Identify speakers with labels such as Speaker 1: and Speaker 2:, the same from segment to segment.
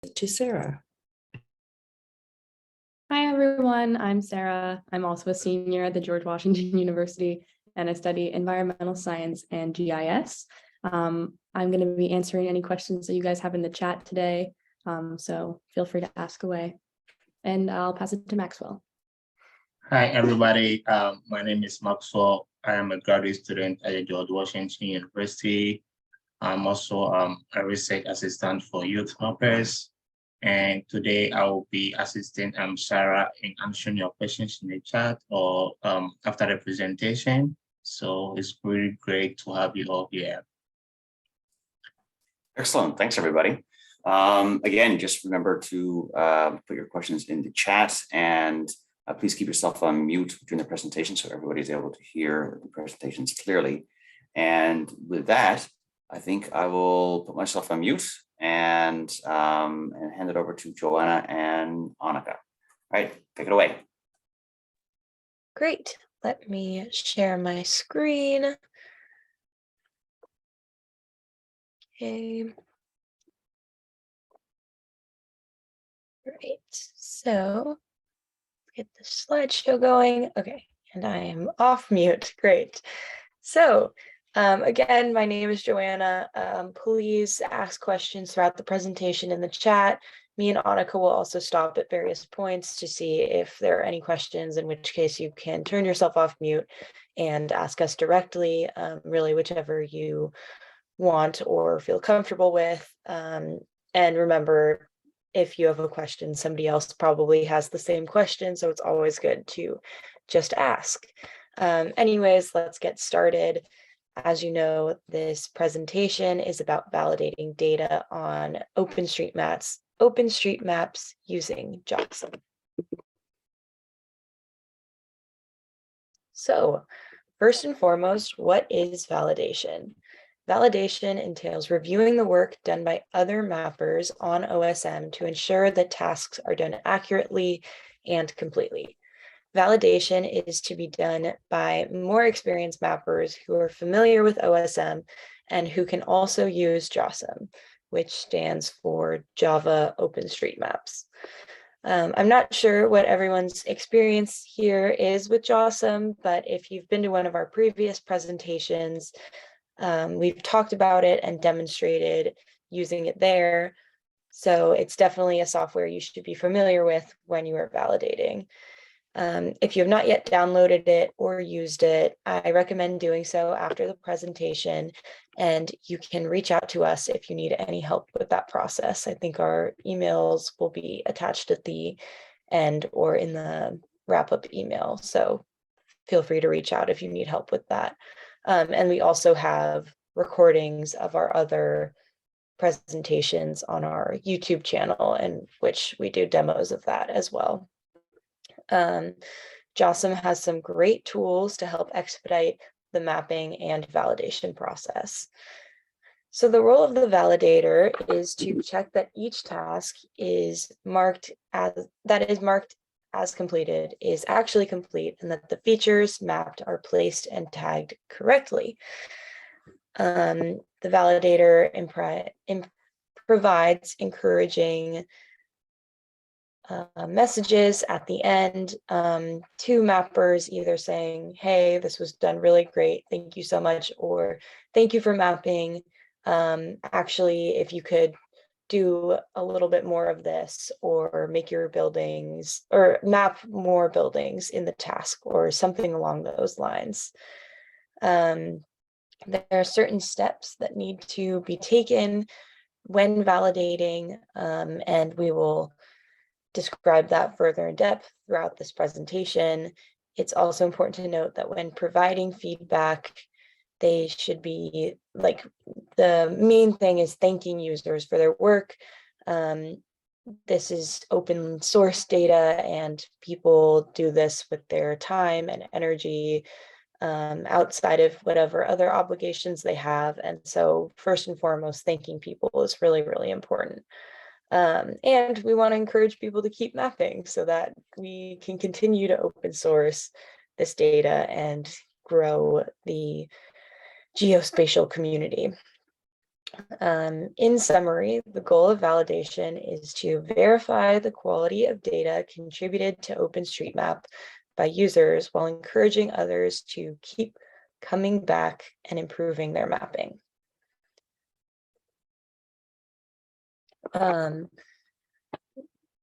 Speaker 1: to Sarah.
Speaker 2: Hi, everyone. I'm Sarah. I'm also a senior at the George Washington University, and I study environmental science and GIS. I'm going to be answering any questions that you guys have in the chat today, so feel free to ask away. And I'll pass it to Maxwell.
Speaker 3: Hi, everybody. My name is Maxwell. I am a graduate student at the George Washington University. I'm also a research assistant for YouthMappers. And today I will be assisting Sarah in answering your questions in the chat or after the presentation. So it's really great to have you all here.
Speaker 4: Excellent. Thanks, everybody. Again, just remember to put your questions in the chat, and please keep yourself on mute during the presentation so everybody's able to hear the presentations clearly. And with that, I think I will put myself on mute and hand it over to Joanna and Annika. All right, take it away.
Speaker 5: Great. Let me share my screen. Okay. Great. So get the slideshow going. Okay, and I am off mute. Great. So again, my name is Joanna. Please ask questions throughout the presentation in the chat. Me and Annika will also stop at various points to see if there are any questions, in which case you can turn yourself off mute and ask us directly, really whichever you want or feel comfortable with. And remember, if you have a question, somebody else probably has the same question, so it's always good to just ask. Anyways, let's get started. As you know, this presentation is about validating data on OpenStreetMaps using JOSM. So, first and foremost, what is validation? Validation entails reviewing the work done by other mappers on OSM to ensure that tasks are done accurately and completely. Validation is to be done by more experienced mappers who are familiar with OSM and who can also use JOSM, which stands for Java OpenStreetMaps. I'm not sure what everyone's experience here is with JOSM, but if you've been to one of our previous presentations, we've talked about it and demonstrated using it there. So it's definitely a software you should be familiar with when you are validating. If you have not yet downloaded it or used it, I recommend doing so after the presentation, and you can reach out to us if you need any help with that process. I think our emails will be attached at the end or in the wrap-up email, so feel free to reach out if you need help with that. And we also have recordings of our other presentations on our YouTube channel, in which we do demos of that as well. JOSM has some great tools to help expedite the mapping and validation process. So the role of the validator is to check that each task is marked as completed is actually complete, and that the features mapped are placed and tagged correctly. The validator provides encouraging messages at the end to mappers, either saying, hey, this was done really great, thank you so much, or thank you for mapping. Actually, if you could do a little bit more of this, or make your buildings, or map more buildings in the task, or something along those lines. There are certain steps that need to be taken when validating, and we will describe that further in depth throughout this presentation. It's also important to note that when providing feedback, they should be, like, the main thing is thanking users for their work. This is open source data, and people do this with their time and energy outside of whatever other obligations they have. And so first and foremost, thanking people is really, really important. And we want to encourage people to keep mapping so that we can continue to open source this data and grow the geospatial community. In summary, the goal of validation is to verify the quality of data contributed to OpenStreetMap by users while encouraging others to keep coming back and improving their mapping.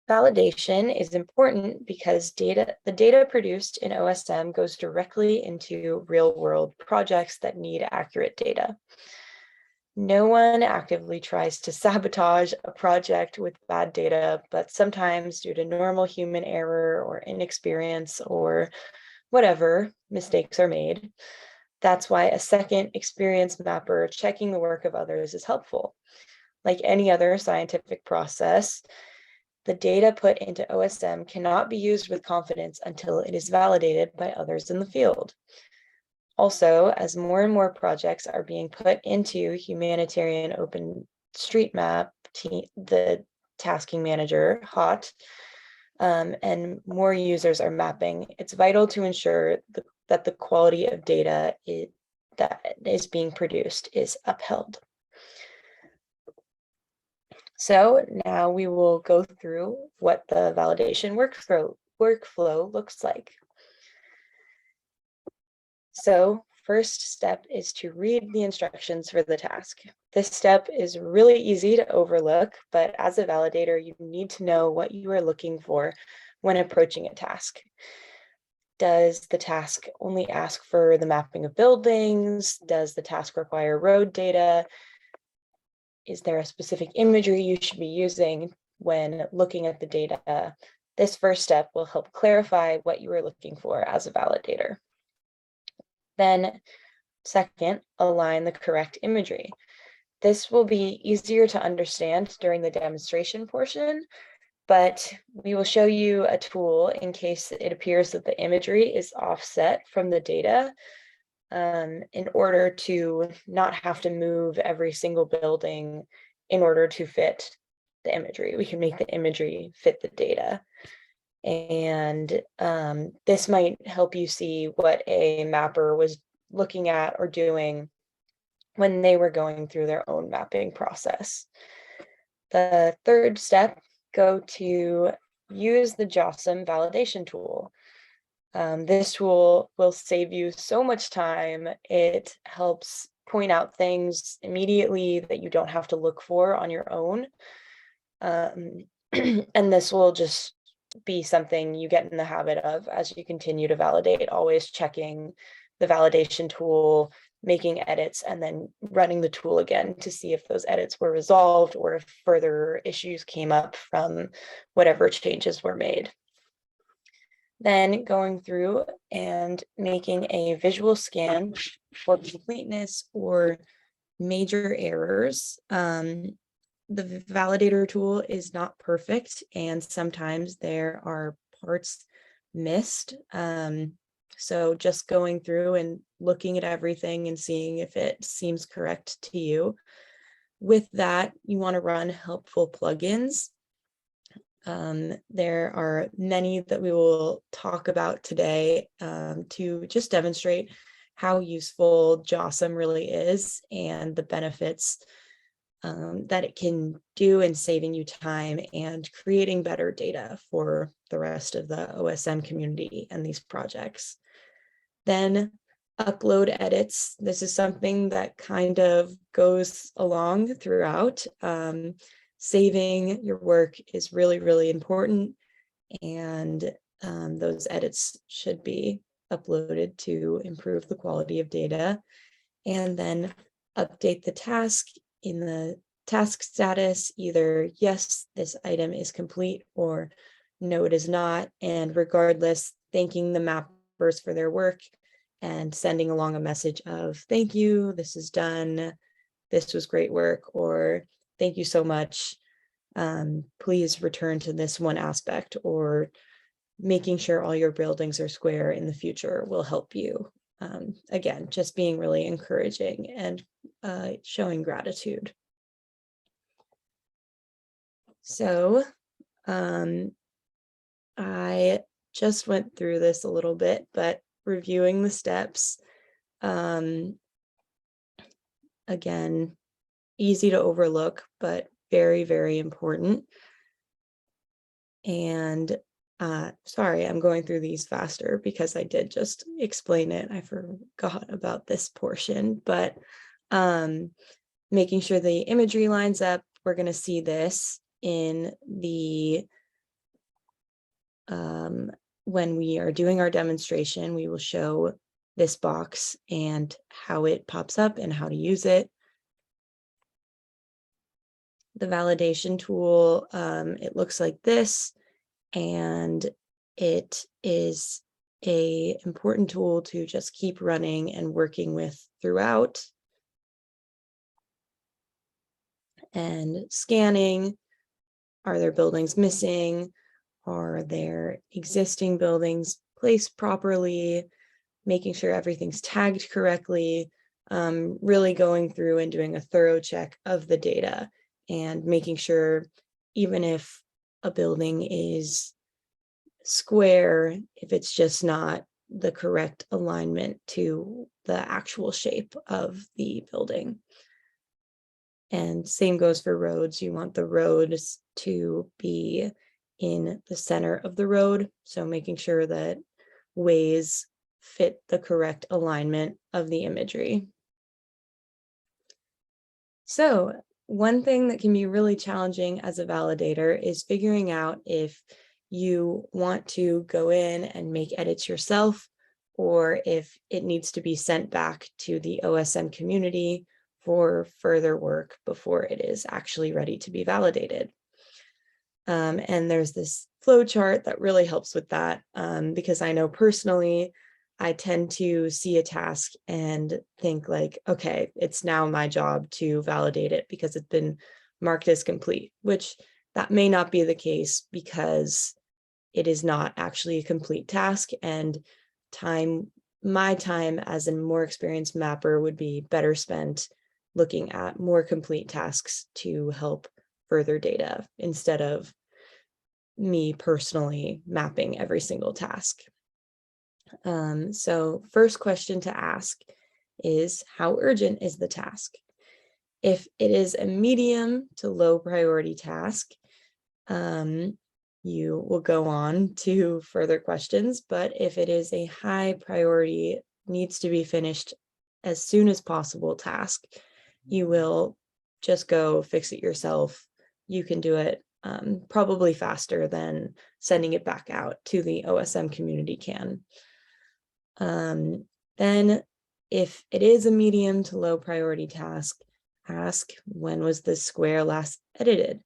Speaker 5: Validation is important because the data produced in OSM goes directly into real-world projects that need accurate data. No one actively tries to sabotage a project with bad data, but sometimes due to normal human error or inexperience or whatever, mistakes are made. That's why a second experienced mapper checking the work of others is helpful. Like any other scientific process, the data put into OSM cannot be used with confidence until it is validated by others in the field. Also, as more and more projects are being put into humanitarian OpenStreetMap, the tasking manager, HOT, and more users are mapping, it's vital to ensure that the quality of data that is being produced is upheld. So now we will go through what the validation workflow looks like. So first step is to read the instructions for the task. This step is really easy to overlook, but as a validator, you need to know what you are looking for when approaching a task. Does the task only ask for the mapping of buildings? Does the task require road data? Is there a specific imagery you should be using when looking at the data? This first step will help clarify what you are looking for as a validator. Then, second, align the correct imagery. This will be easier to understand during the demonstration portion, but we will show you a tool in case it appears that the imagery is offset from the data, in order to not have to move every single building in order to fit the imagery. We can make the imagery fit the data. And this might help you see what a mapper was looking at or doing when they were going through their own mapping process. The third step, go to use the JOSM validation tool. This tool will save you so much time. It helps point out things immediately that you don't have to look for on your own. And this will just be something you get in the habit of as you continue to validate, always checking the validation tool, making edits, and then running the tool again to see if those edits were resolved or if further issues came up from whatever changes were made. Then going through and making a visual scan for completeness or major errors. The validator tool is not perfect, and sometimes there are parts missed. So just going through and looking at everything and seeing if it seems correct to you. With that, you want to run helpful plugins. There are many that we will talk about today to just demonstrate how useful JOSM really is and the benefits that it can do in saving you time and creating better data for the rest of the OSM community and these projects. Then upload edits. This is something that kind of goes along throughout. Saving your work is really, really important, and those edits should be uploaded to improve the quality of data. And then update the task in the task status, either yes, this item is complete, or no, it is not. And regardless, thanking the mappers for their work and sending along a message of thank you, this is done, this was great work, or thank you so much. Please return to this one aspect, or making sure all your buildings are square in the future will help you. Again, just being really encouraging and showing gratitude. So I just went through this a little bit, but reviewing the steps, again, easy to overlook, but very, very important. And sorry, I'm going through these faster because I did just explain it. I forgot about this portion, but making sure the imagery lines up. We're going to see this in the when we are doing our demonstration, we will show this box and how it pops up and how to use it. The validation tool, it looks like this, and it is an important tool to just keep running and working with throughout. And scanning, are there buildings missing? Are there existing buildings placed properly? Making sure everything's tagged correctly, really going through and doing a thorough check of the data and making sure even if a building is square, if it's just not the correct alignment to the actual shape of the building. And same goes for roads. You want the roads to be in the center of the road. So making sure that ways fit the correct alignment of the imagery. So one thing that can be really challenging as a validator is figuring out if you want to go in and make edits yourself, or if it needs to be sent back to the OSM community for further work before it is actually ready to be validated. And there's this flow chart that really helps with that, because I know personally, I tend to see a task and think like, okay, it's now my job to validate it because it's been marked as complete, which that may not be the case because it is not actually a complete task, and my time as a more experienced mapper would be better spent looking at more complete tasks to help further data instead of me personally mapping every single task. So first question to ask is, how urgent is the task? If it is a medium to low priority task, you will go on to further questions, but if it is a high priority, needs to be finished as soon as possible task, you will just go fix it yourself. You can do it probably faster than sending it back out to the OSM community can. Then if it is a medium to low priority task, ask, when was this square last edited?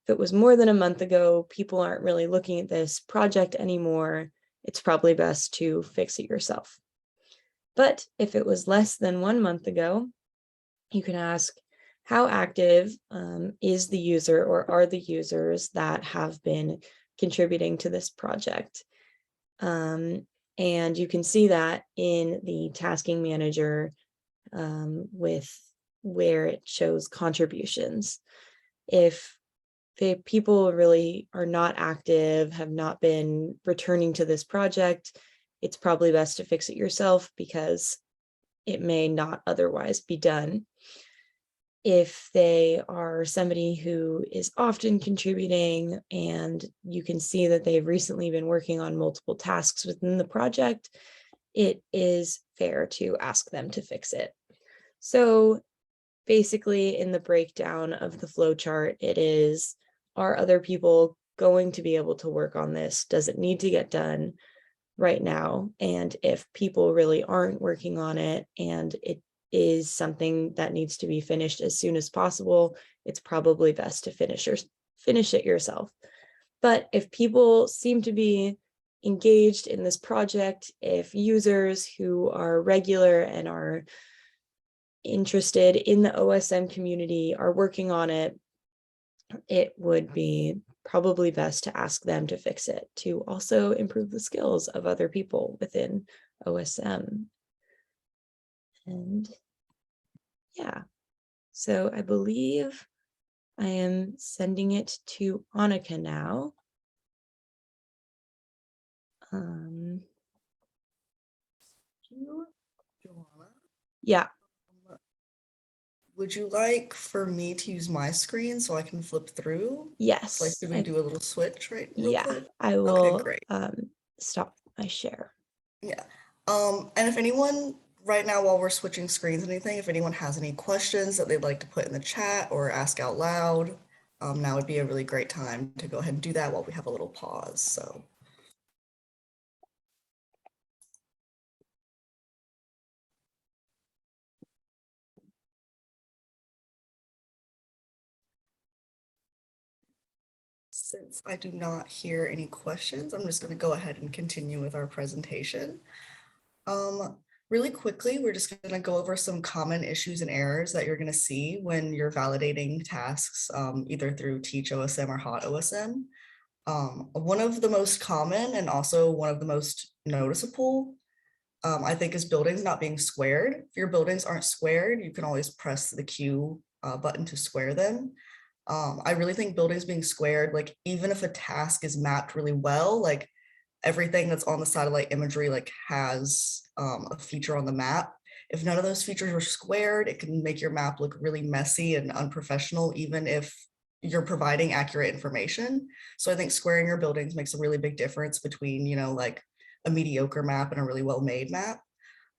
Speaker 5: If it was more than a month ago, people aren't really looking at this project anymore, it's probably best to fix it yourself. But if it was less than 1 month ago, you can ask, how active is the user, or are the users that have been contributing to this project? And you can see that in the tasking manager with where it shows contributions. If people really are not active, have not been returning to this project, it's probably best to fix it yourself because it may not otherwise be done. If they are somebody who is often contributing and you can see that they've recently been working on multiple tasks within the project, it is fair to ask them to fix it. So basically in the breakdown of the flow chart, it is, are other people going to be able to work on this? Does it need to get done right now? And if people really aren't working on it and it is something that needs to be finished as soon as possible, it's probably best to finish it yourself. But if people seem to be engaged in this project, if users who are regular and are interested in the OSM community are working on it, it would be probably best to ask them to fix it to also improve the skills of other people within OSM. And yeah, so I believe I am sending it to Annika now. Yeah.
Speaker 1: Would you like for me to use my screen so I can flip through?
Speaker 5: Yes.
Speaker 1: Like, do we do a little switch real
Speaker 5: Yeah,
Speaker 1: quick?
Speaker 5: I will
Speaker 1: great.
Speaker 5: stop my share.
Speaker 1: Yeah. And if anyone right now, while we're switching screens, if anyone has any questions that they'd like to put in the chat or ask out loud, now would be a really great time to go ahead and do that while we have a little pause. So. Since I do not hear any questions, I'm just going to go ahead and continue with our presentation. Really quickly, we're just going to go over some common issues and errors that you're going to see when you're validating tasks, either through Teach OSM or Hot OSM. One of the most common and also one of the most noticeable, I think, is buildings not being squared. If your buildings aren't squared, you can always press the Q button to square them. I really think buildings being squared, like even if a task is mapped really well, like everything that's on the satellite imagery like has a feature on the map. If none of those features are squared, it can make your map look really messy and unprofessional, even if you're providing accurate information. So I think squaring your buildings makes a really big difference between, like a mediocre map and a really well-made map.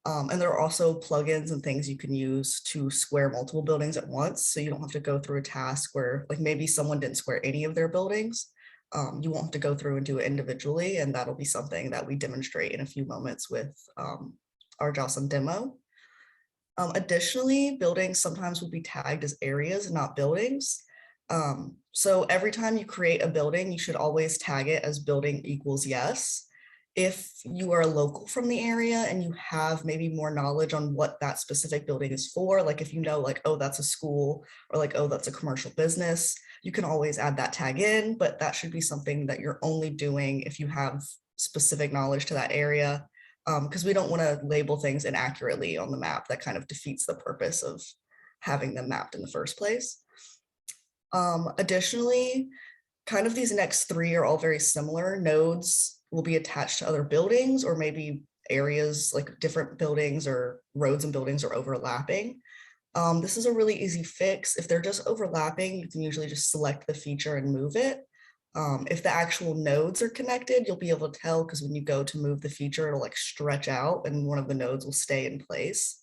Speaker 1: And there are also plugins and things you can use to square multiple buildings at once. So you don't have to go through a task where like maybe someone didn't square any of their buildings. You won't have to go through and do it individually. And that'll be something that we demonstrate in a few moments with our Jocelyn demo. Additionally, buildings sometimes will be tagged as areas and not buildings. So every time you create a building, you should always tag it as building equals yes. If you are a local from the area and you have maybe more knowledge on what that specific building is for, like if you know like, oh, that's a school, or like, oh, that's a commercial business, you can always add that tag in, but that should be something that you're only doing if you have specific knowledge to that area, because we don't want to label things inaccurately on the map. That kind of defeats the purpose of having them mapped in the first place. Additionally, kind of these next three are all very similar. Nodes will be attached to other buildings, or maybe areas like different buildings or roads and buildings are overlapping. This is a really easy fix. If they're just overlapping, you can usually just select the feature and move it. If the actual nodes are connected, you'll be able to tell because when you go to move the feature, it'll like stretch out and one of the nodes will stay in place.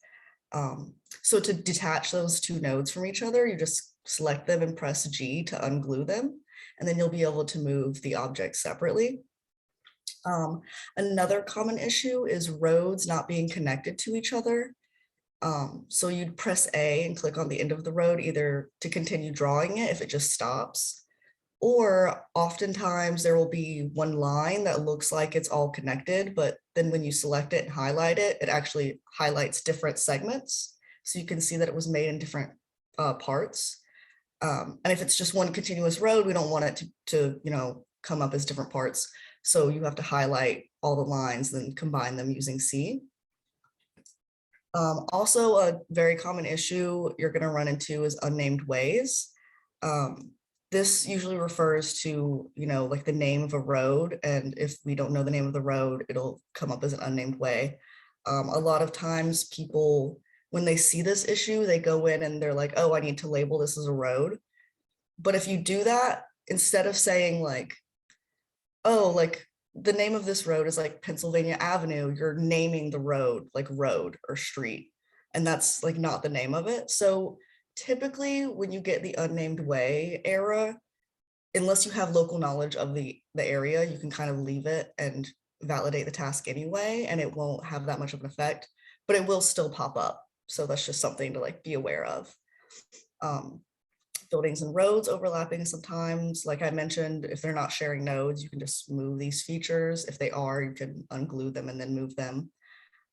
Speaker 1: So to detach those two nodes from each other, you just select them and press G to unglue them, and then you'll be able to move the objects separately. Another common issue is roads not being connected to each other. So you'd press A and click on the end of the road, either to continue drawing it if it just stops, or oftentimes there will be one line that looks like it's all connected, but then when you select it and highlight it, it actually highlights different segments. So you can see that it was made in different parts. And if it's just one continuous road, we don't want it to come up as different parts. So you have to highlight all the lines, then combine them using C. Also, a very common issue you're going to run into is unnamed ways. This usually refers to, like the name of a road. And if we don't know the name of the road, it'll come up as an unnamed way. A lot of times people, when they see this issue, they go in and they're like, oh, I need to label this as a road. But if you do that, instead of saying like, oh, like the name of this road is like Pennsylvania Avenue, you're naming the road like road or street. And that's like not the name of it. So typically when you get the unnamed way error, unless you have local knowledge of the area, you can kind of leave it and validate the task anyway, and it won't have that much of an effect, but it will still pop up. So that's just something to like be aware of. Buildings and roads overlapping sometimes, like I mentioned, if they're not sharing nodes, you can just move these features. If they are, you can unglue them and then move them.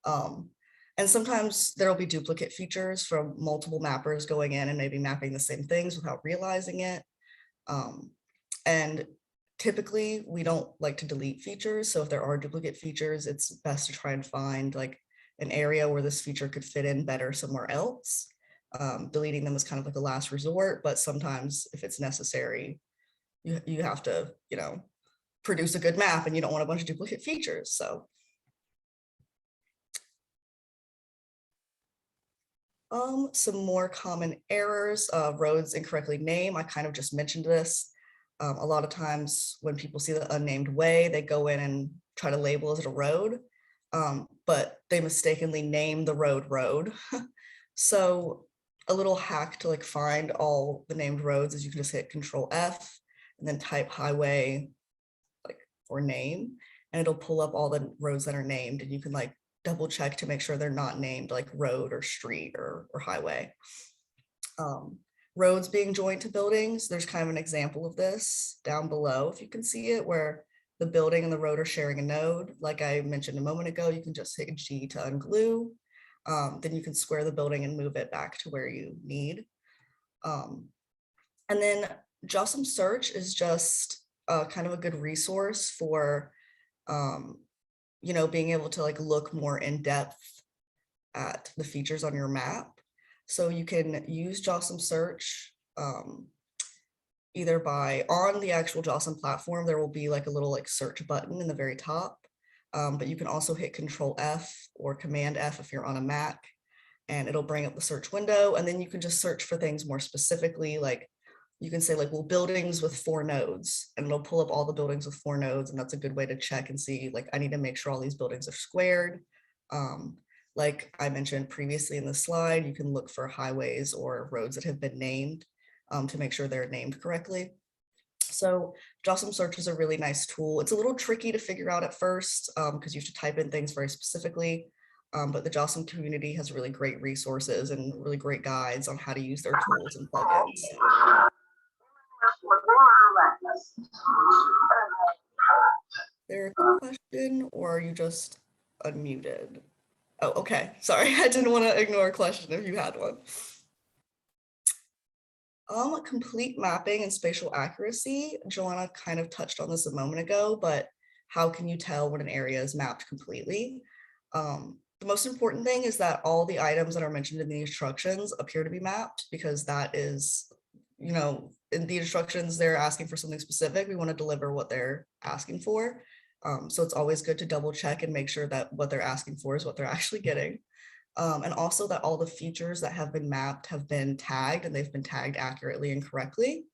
Speaker 1: And sometimes there'll be duplicate features from multiple mappers going in and maybe mapping the same things without realizing it. And typically we don't like to delete features. So if there are duplicate features, it's best to try and find like an area where this feature could fit in better somewhere else. Deleting them is kind of like a last resort, but sometimes if it's necessary, you have to, produce a good map and you don't want a bunch of duplicate features. So Some more common errors, roads incorrectly named. I kind of just mentioned this. A lot of times when people see the unnamed way, they go in and try to label it a road, but they mistakenly name the road. So a little hack to like find all the named roads is you can just hit Control F and then type highway like or name, and it'll pull up all the roads that are named, and you can like double check to make sure they're not named like road or street or highway. Roads being joined to buildings, there's kind of an example of this down below if you can see it, where the building and the road are sharing a node. Like I mentioned a moment ago, you can just hit G to unglue. Then you can square the building and move it back to where you need. And then Josam Search is just kind of a good resource for being able to like look more in depth at the features on your map. So you can use Josam Search either by on the actual Josam platform, there will be like a little like search button in the very top. But you can also hit Control F or Command F if you're on a Mac, and it'll bring up the search window. And then you can just search for things more specifically. Like you can say like, well, buildings with 4 nodes, and it'll pull up all the buildings with 4 nodes. And that's a good way to check and see, like, I need to make sure all these buildings are squared. Like I mentioned previously in the slide, you can look for highways or roads that have been named to make sure they're named correctly. So Josam Search is a really nice tool. It's a little tricky to figure out at first because you have to type in things very specifically, but the Josam community has really great resources and really great guides on how to use their tools and plugins. There a question, or are you just unmuted? Oh, okay. Sorry, I didn't want to ignore a question if you had one. Complete mapping and spatial accuracy. Joanna kind of touched on this a moment ago, but how can you tell when an area is mapped completely? The most important thing is that all the items that are mentioned in the instructions appear to be mapped, because that is, in the instructions, they're asking for something specific. We want to deliver what they're asking for. So it's always good to double check and make sure that what they're asking for is what they're actually getting. And also that all the features that have been mapped have been tagged, and they've been tagged accurately and correctly.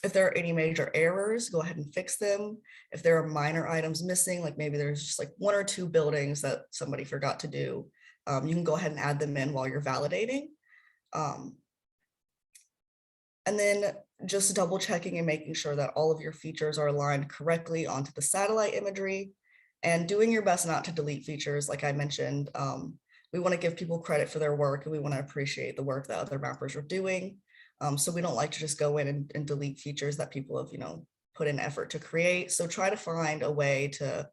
Speaker 1: If there are any major errors, go ahead and fix them. If there are minor items missing, like maybe there's just like 1 or 2 buildings that somebody forgot to do, you can go ahead and add them in while you're validating. And then just double checking and making sure that all of your features are aligned correctly onto the satellite imagery, and doing your best not to delete features. Like I mentioned, we want to give people credit for their work, and we want to appreciate the work that other mappers are doing. So we don't like to just go in and delete features that people have, put in effort to create. So try to find a way to,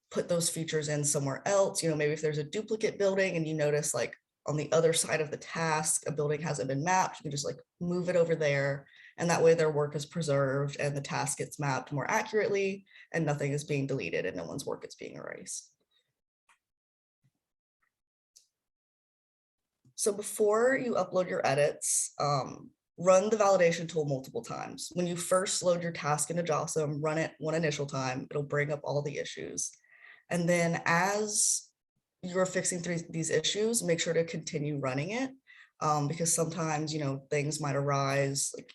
Speaker 1: put those features in somewhere else. Maybe if there's a duplicate building and you notice like on the other side of the task, a building hasn't been mapped, you can just like move it over there. And that way their work is preserved and the task gets mapped more accurately, and nothing is being deleted and no one's work is being erased. So before you upload your edits, run the validation tool multiple times. When you first load your task into Josam, run it one initial time. It'll bring up all the issues. And then as you're fixing through these issues, make sure to continue running it, because sometimes, things might arise, like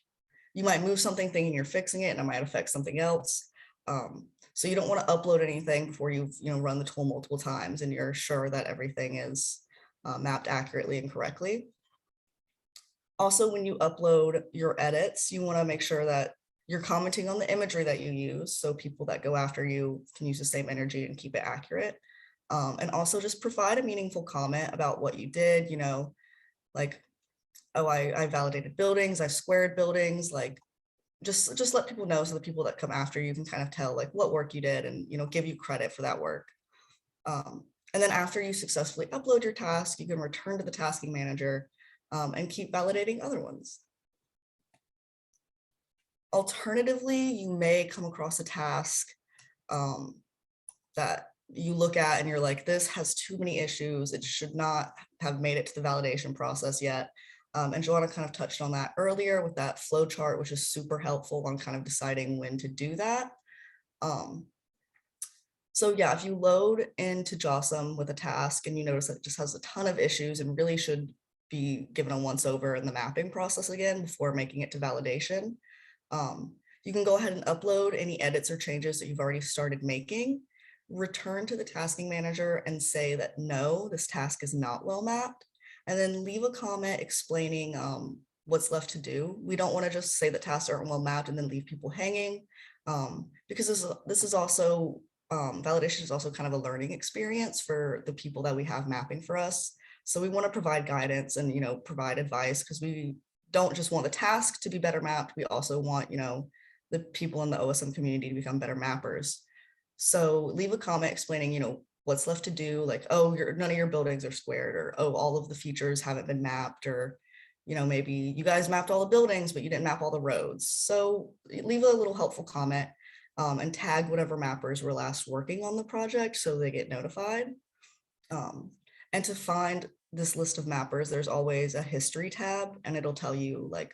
Speaker 1: you might move something thinking you're fixing it and it might affect something else. So you don't want to upload anything before you've run the tool multiple times and you're sure that everything is mapped accurately and correctly. Also, when you upload your edits, you want to make sure that you're commenting on the imagery that you use, so people that go after you can use the same energy and keep it accurate. And also just provide a meaningful comment about what you did, like, oh, I validated buildings, I squared buildings, like just let people know, so the people that come after you can kind of tell like what work you did and, give you credit for that work. And then after you successfully upload your task, you can return to the tasking manager and keep validating other ones. Alternatively, you may come across a task that you look at and you're like, this has too many issues. It should not have made it to the validation process yet. And Joanna kind of touched on that earlier with that flow chart, which is super helpful on kind of deciding when to do that. So yeah, if you load into JOSM with a task and you notice that it just has a ton of issues and really should be given a once over in the mapping process again before making it to validation, you can go ahead and upload any edits or changes that you've already started making, return to the tasking manager and say that no, this task is not well mapped, and then leave a comment explaining what's left to do. We don't want to just say that tasks aren't well mapped and then leave people hanging, because this is also validation is also kind of a learning experience for the people that we have mapping for us. So we want to provide guidance and, you know, provide advice, because we don't just want the task to be better mapped. We also want, you know, the people in the OSM community to become better mappers. So leave a comment explaining, you know, what's left to do, like, oh, none of your buildings are squared, or, oh, all of the features haven't been mapped, or, you know, maybe you guys mapped all the buildings, but you didn't map all the roads. So leave a little helpful comment, and tag whatever mappers were last working on the project so they get notified. And to find this list of mappers, there's always a history tab, and it'll tell you like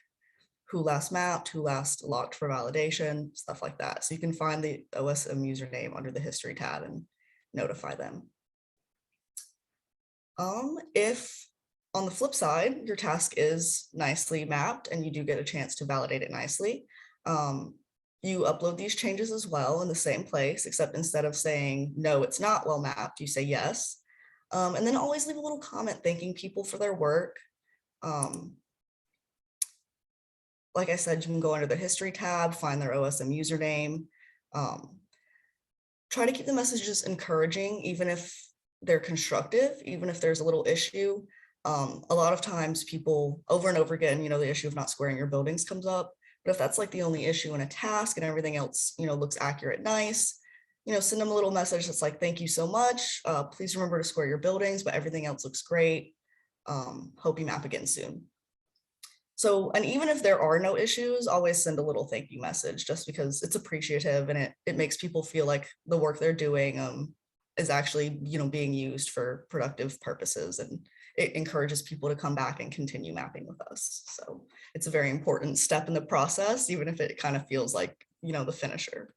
Speaker 1: who last mapped, who last locked for validation, stuff like that. So you can find the OSM username under the history tab and notify them. If on the flip side, your task is nicely mapped and you do get a chance to validate it nicely, you upload these changes as well in the same place, except instead of saying, no, it's not well mapped, you say yes. And then always leave a little comment thanking people for their work. Like I said, you can go under the history tab, find their OSM username. Try to keep the messages encouraging, even if they're constructive, even if there's a little issue. A lot of times people over and over again, you know, the issue of not squaring your buildings comes up. But if that's like the only issue in a task and everything else, you know, looks accurate, nice, you know, send them a little message that's like, thank you so much. Please remember to square your buildings, but everything else looks great. Hope you map again soon. So, and even if there are no issues, always send a little thank you message, just because it's appreciative and it makes people feel like the work they're doing is actually, you know, being used for productive purposes, and it encourages people to come back and continue mapping with us. So it's a very important step in the process, even if it kind of feels like, you know, the finisher.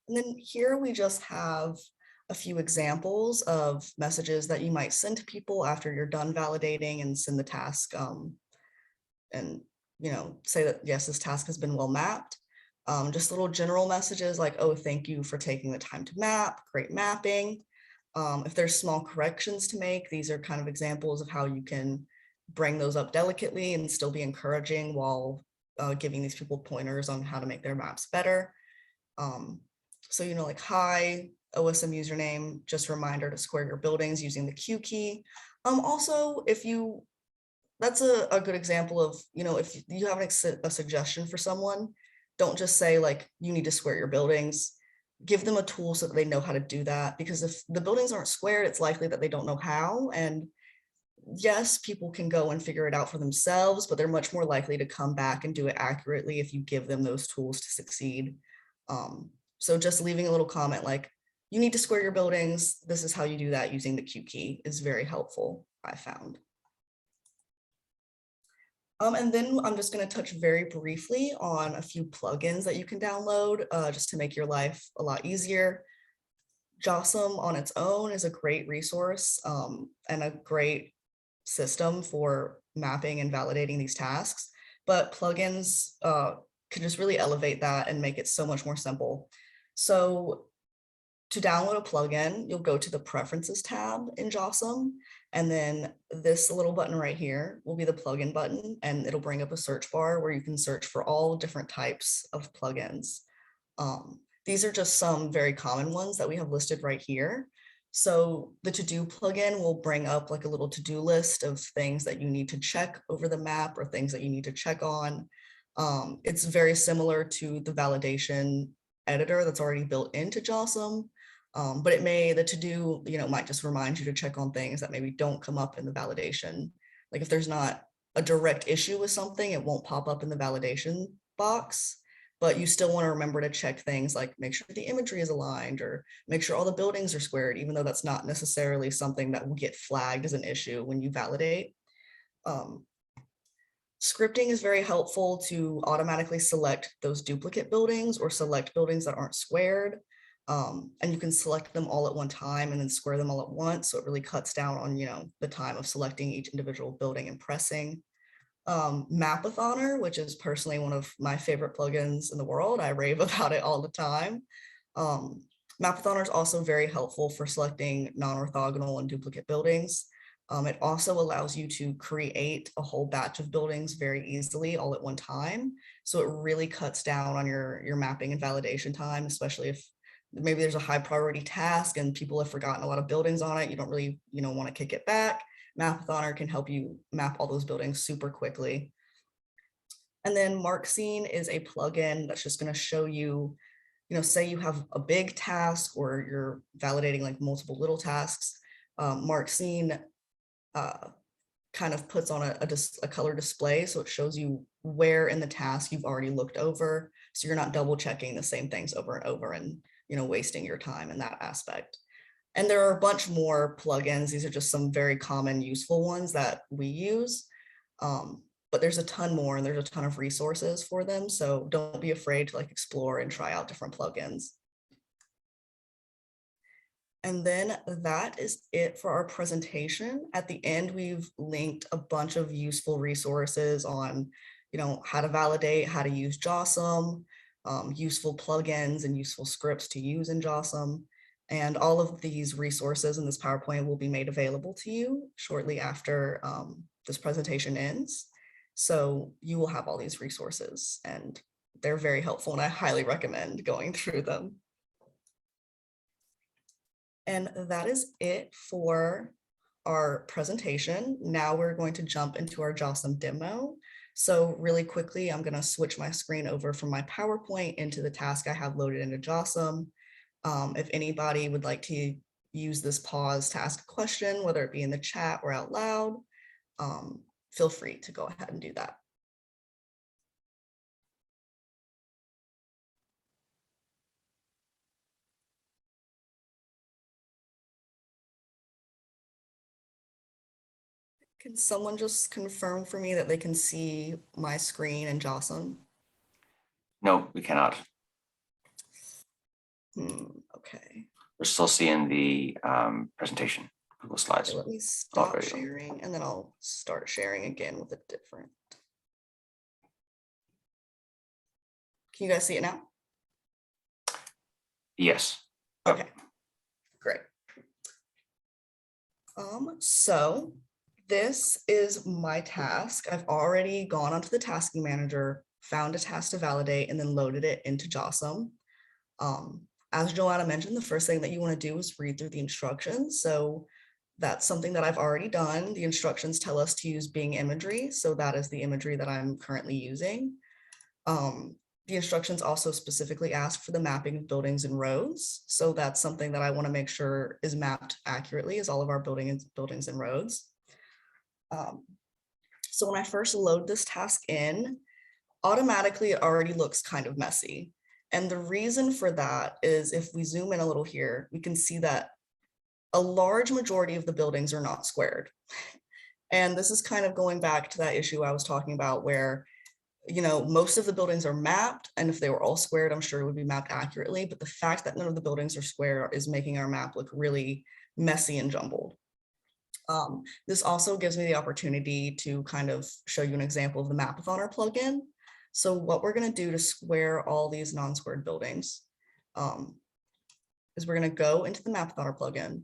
Speaker 1: And then here we just have a few examples of messages that you might send to people after you're done validating and send the task, and, you know, say that, yes, this task has been well mapped. Just little general messages like, oh, thank you for taking the time to map, great mapping. If there's small corrections to make, these are kind of examples of how you can bring those up delicately and still be encouraging while giving these people pointers on how to make their maps better. So, you know, like, hi, OSM username, just a reminder to square your buildings using the Q key. Also, if you, that's a good example of, you know, if you have a suggestion for someone, don't just say like, you need to square your buildings. Give them a tool so that they know how to do that, because if the buildings aren't squared, it's likely that they don't know how. And yes, people can go and figure it out for themselves, but they're much more likely to come back and do it accurately if you give them those tools to succeed. So just leaving a little comment like, you need to square your buildings, this is how you do that using the Q key, is very helpful, I found. And then I'm just going to touch very briefly on a few plugins that you can download just to make your life a lot easier. JOSM on its own is a great resource and a great system for mapping and validating these tasks, but plugins can just really elevate that and make it so much more simple. So to download a plugin, you'll go to the Preferences tab in JOSM, and then this little button right here will be the plugin button, and it'll bring up a search bar where you can search for all different types of plugins. These are just some very common ones that we have listed right here. So the To-Do plugin will bring up like a little to-do list of things that you need to check over the map or things that you need to check on. It's very similar to the validation editor that's already built into JOSM. But the to-do, you know, might just remind you to check on things that maybe don't come up in the validation. Like if there's not a direct issue with something, it won't pop up in the validation box, but you still want to remember to check things like make sure the imagery is aligned or make sure all the buildings are squared, even though that's not necessarily something that will get flagged as an issue when you validate. Scripting is very helpful to automatically select those duplicate buildings or select buildings that aren't squared. And you can select them all at one time and then square them all at once. So it really cuts down on, the time of selecting each individual building and pressing. Mapathoner, which is personally one of my favorite plugins in the world. I rave about it all the time. Mapathoner is also very helpful for selecting non-orthogonal and duplicate buildings. It also allows you to create a whole batch of buildings very easily all at one time. So it really cuts down on your mapping and validation time, especially if maybe there's a high priority task and people have forgotten a lot of buildings on it. You don't really, want to kick it back. Mapathoner can help you map all those buildings super quickly. And then MarkScene is a plugin that's just going to show you, say you have a big task or you're validating like multiple little tasks. MarkScene kind of puts on a color display. So it shows you where in the task you've already looked over. So you're not double checking the same things over and over and, wasting your time in that aspect. And there are a bunch more plugins. These are just some very common useful ones that we use. But there's a ton more and there's a ton of resources for them. So don't be afraid to like explore and try out different plugins. And then that is it for our presentation. At the end, we've linked a bunch of useful resources on, how to validate, how to use JOSM, useful plugins and useful scripts to use in JOSM. And all of these resources in this PowerPoint will be made available to you shortly after this presentation ends. So you will have all these resources and they're very helpful and I highly recommend going through them. And that is it for our presentation. Now we're going to jump into our JOSM demo. So really quickly, I'm going to switch my screen over from my PowerPoint into the task I have loaded into JOSM. If anybody would like to use this pause to ask a question, whether it be in the chat or out loud, feel free to go ahead and do that. Can someone just confirm for me that they can see my screen and JOSM?
Speaker 4: No, we cannot.
Speaker 1: Okay.
Speaker 4: We're still seeing the presentation, Google Slides.
Speaker 1: Okay, let me stop sharing and then I'll start sharing again with a different. Can you guys see it now?
Speaker 4: Yes.
Speaker 1: Okay, great. So this is my task. I've already gone onto the tasking manager, found a task to validate, and then loaded it into JOSM. As Joanna mentioned, the first thing that you want to do is read through the instructions. So that's something that I've already done. The instructions tell us to use Bing imagery. So that is the imagery that I'm currently using. The instructions also specifically ask for the mapping of buildings and roads. So that's something that I want to make sure is mapped accurately as all of our buildings and roads. So when I first load this task in, automatically it already looks kind of messy. And the reason for that is if we zoom in a little here, we can see that a large majority of the buildings are not squared. And this is kind of going back to that issue I was talking about where, most of the buildings are mapped, and if they were all squared, I'm sure it would be mapped accurately. But the fact that none of the buildings are square is making our map look really messy and jumbled. This also gives me the opportunity to kind of show you an example of the Mapathoner plugin. So what we're going to do to square all these non-squared buildings is we're going to go into the Mapathoner plugin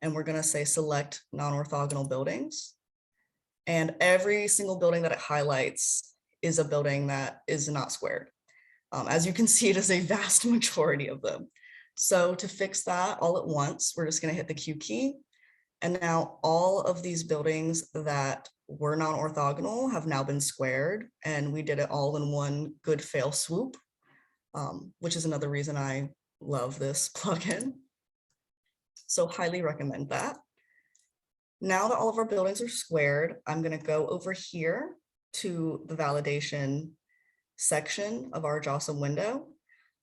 Speaker 1: and we're going to say select non-orthogonal buildings. And every single building that it highlights is a building that is not squared. As you can see, it is a vast majority of them. So to fix that all at once, we're just going to hit the Q key. And now all of these buildings that were non-orthogonal have now been squared, and we did it all in one good fail swoop, which is another reason I love this plugin. So highly recommend that. Now that all of our buildings are squared, I'm going to go over here to the validation section of our JOSM window.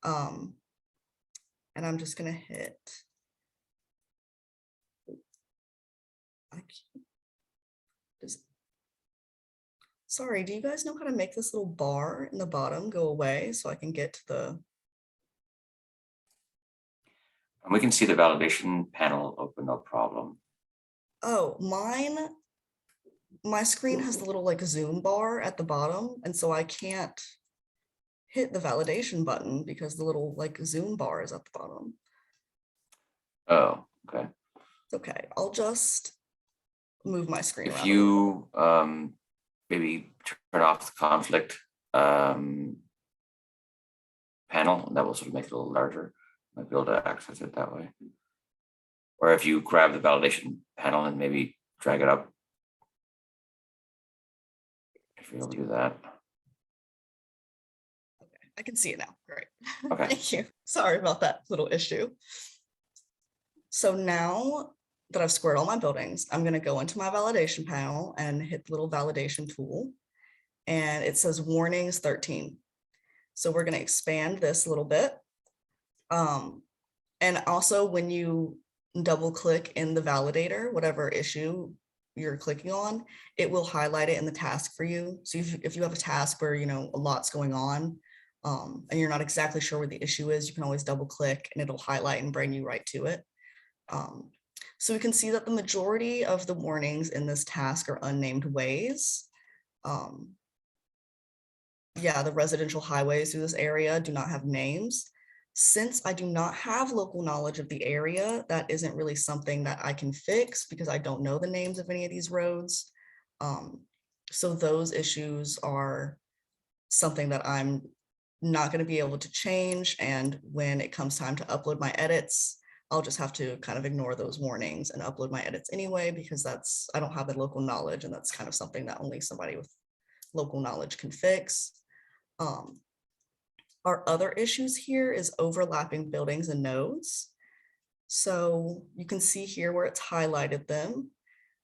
Speaker 1: And I'm just going to hit Sorry, do you guys know how to make this little bar in the bottom go away so I can get to the,
Speaker 4: And we can see the validation panel open, no problem.
Speaker 1: oh, my screen has the little like zoom bar at the bottom, and so I can't hit the validation button because the little like zoom bar is at the bottom.
Speaker 4: Oh, okay.
Speaker 1: It's okay, I'll just move my screen
Speaker 4: If
Speaker 1: around a little.
Speaker 4: you maybe turn off the conflict panel, that will sort of make it a little larger. Might be able to access it that way. Or if you grab the validation panel and maybe drag it up. If you're able to do that.
Speaker 1: I can see it now, great.
Speaker 4: Okay.
Speaker 1: Thank you, sorry about that little issue. So now that I've squared all my buildings, I'm gonna go into my validation panel and hit the little validation tool. And it says warnings 13. So we're gonna expand this a little bit. And also when you double click in the validator, whatever issue you're clicking on, it will highlight it in the task for you. So if you have a task where, you know, a lot's going on and you're not exactly sure where the issue is, you can always double click and it'll highlight and bring you right to it. So we can see that the majority of the warnings in this task are unnamed ways. Yeah, the residential highways through this area do not have names. Since I do not have local knowledge of the area, that isn't really something that I can fix because I don't know the names of any of these roads. So those issues are something that I'm not going to be able to change. And when it comes time to upload my edits, I'll just have to kind of ignore those warnings and upload my edits anyway, because I don't have the local knowledge, and that's kind of something that only somebody with local knowledge can fix. Our other issues here is overlapping buildings and nodes. So you can see here where it's highlighted them.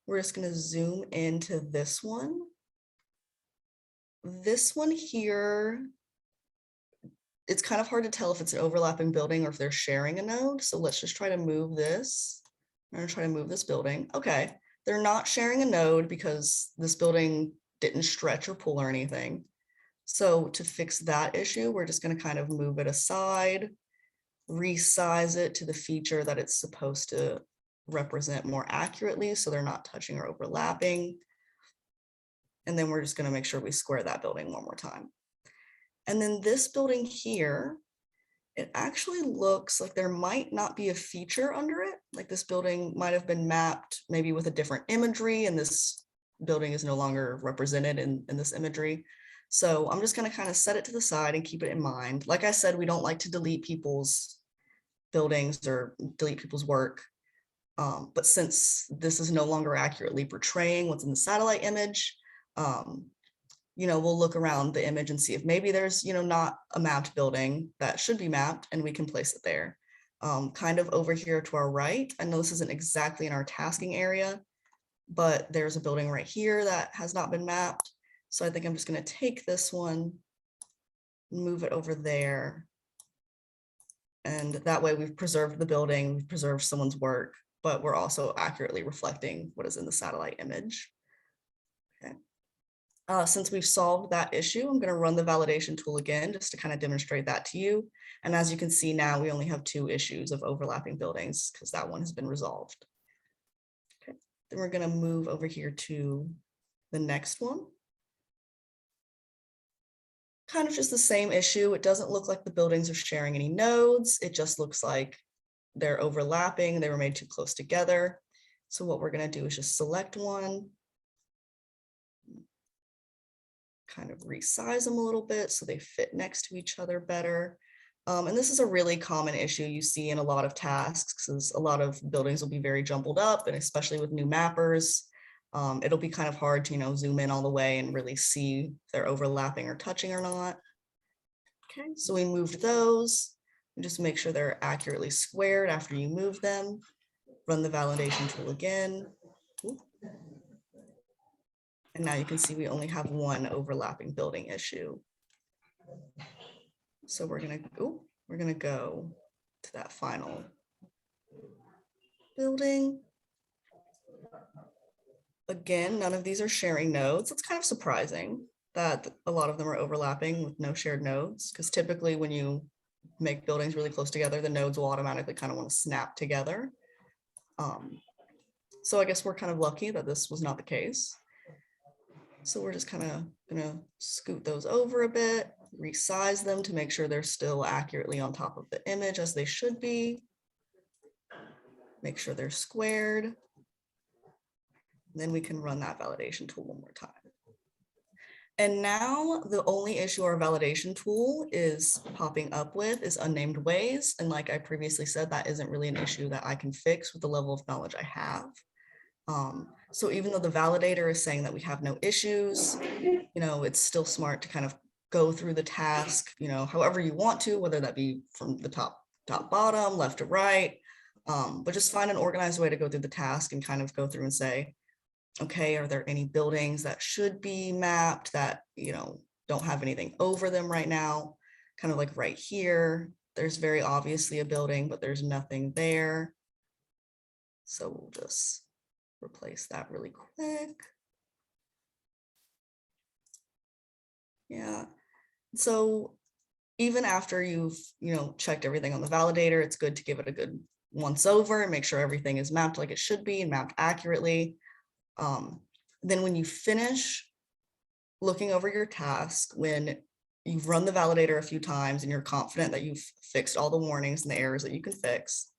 Speaker 1: We're just going to zoom into this one. This one here, it's kind of hard to tell if it's an overlapping building or if they're sharing a node. So let's just try to move this. I'm going to try to move this building. Okay, they're not sharing a node because this building didn't stretch or pull or anything. So to fix that issue, we're just going to kind of move it aside, resize it to the feature that it's supposed to represent more accurately, so they're not touching or overlapping. And then we're just going to make sure we square that building one more time. And then this building here, it actually looks like there might not be a feature under it. Like this building might have been mapped maybe with a different imagery, and this building is no longer represented in this imagery. So I'm just going to kind of set it to the side and keep it in mind. Like I said, we don't like to delete people's buildings or delete people's work. But since this is no longer accurately portraying what's in the satellite image, you know, we'll look around the image and see if maybe there's, you know, not a mapped building that should be mapped, and we can place it there. Kind of over here to our right. I know this isn't exactly in our tasking area, but there's a building right here that has not been mapped. So I think I'm just going to take this one, move it over there. And that way we've preserved the building, we've preserved someone's work, but we're also accurately reflecting what is in the satellite image. Okay. Since we've solved that issue, I'm going to run the validation tool again just to kind of demonstrate that to you. And as you can see now, we only have 2 issues of overlapping buildings because that one has been resolved. Okay. Then we're going to move over here to the next one. Kind of just the same issue. It doesn't look like the buildings are sharing any nodes. It just looks like they're overlapping. They were made too close together. So what we're going to do is just select one, kind of resize them a little bit so they fit next to each other better. And this is a really common issue you see in a lot of tasks, because a lot of buildings will be very jumbled up, and especially with new mappers, it'll be kind of hard to, you know, zoom in all the way and really see if they're overlapping or touching or not. Okay, so we moved those. And just make sure they're accurately squared after you move them. Run the validation tool again. Ooh. And now you can see we only have 1 overlapping building issue. So we're gonna go to that final building. Again, none of these are sharing nodes. It's kind of surprising that a lot of them are overlapping with no shared nodes, because typically when you make buildings really close together, the nodes will automatically kind of want to snap together. So I guess we're kind of lucky that this was not the case. So we're just kind of gonna scoot those over a bit, resize them to make sure they're still accurately on top of the image as they should be. Make sure they're squared. Then we can run that validation tool one more time. And now the only issue our validation tool is popping up with is unnamed ways. And like I previously said, that isn't really an issue that I can fix with the level of knowledge I have. So even though the validator is saying that we have no issues, it's still smart to kind of go through the task, however you want to, whether that be from the top, bottom, left to right, but just find an organized way to go through the task and kind of go through and say, okay, are there any buildings that should be mapped that, don't have anything over them right now? Kind of like right here, there's very obviously a building, but there's nothing there. So we'll just replace that really quick. Yeah. So even after you've, checked everything on the validator, it's good to give it a good once over and make sure everything is mapped like it should be and mapped accurately. Then when you finish looking over your task, when you've run the validator a few times and you're confident that you've fixed all the warnings and the errors that you can fix,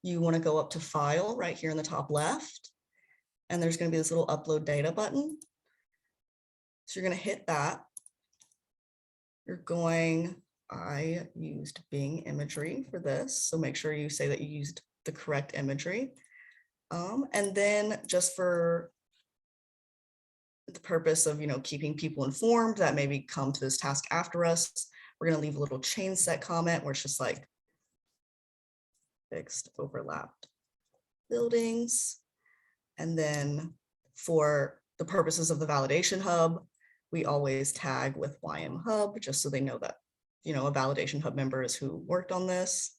Speaker 1: you want to go up to File right here in the top left. And there's going to be this little Upload Data button. So you're going to hit that. I used Bing imagery for this. So make sure you say that you used the correct imagery. And then just for the purpose of, keeping people informed that maybe come to this task after us, we're going to leave a little chain set comment where it's just like fixed overlapped buildings. And then for the purposes of the validation hub, we always tag with YM Hub just so they know that, a validation hub member is who worked on this.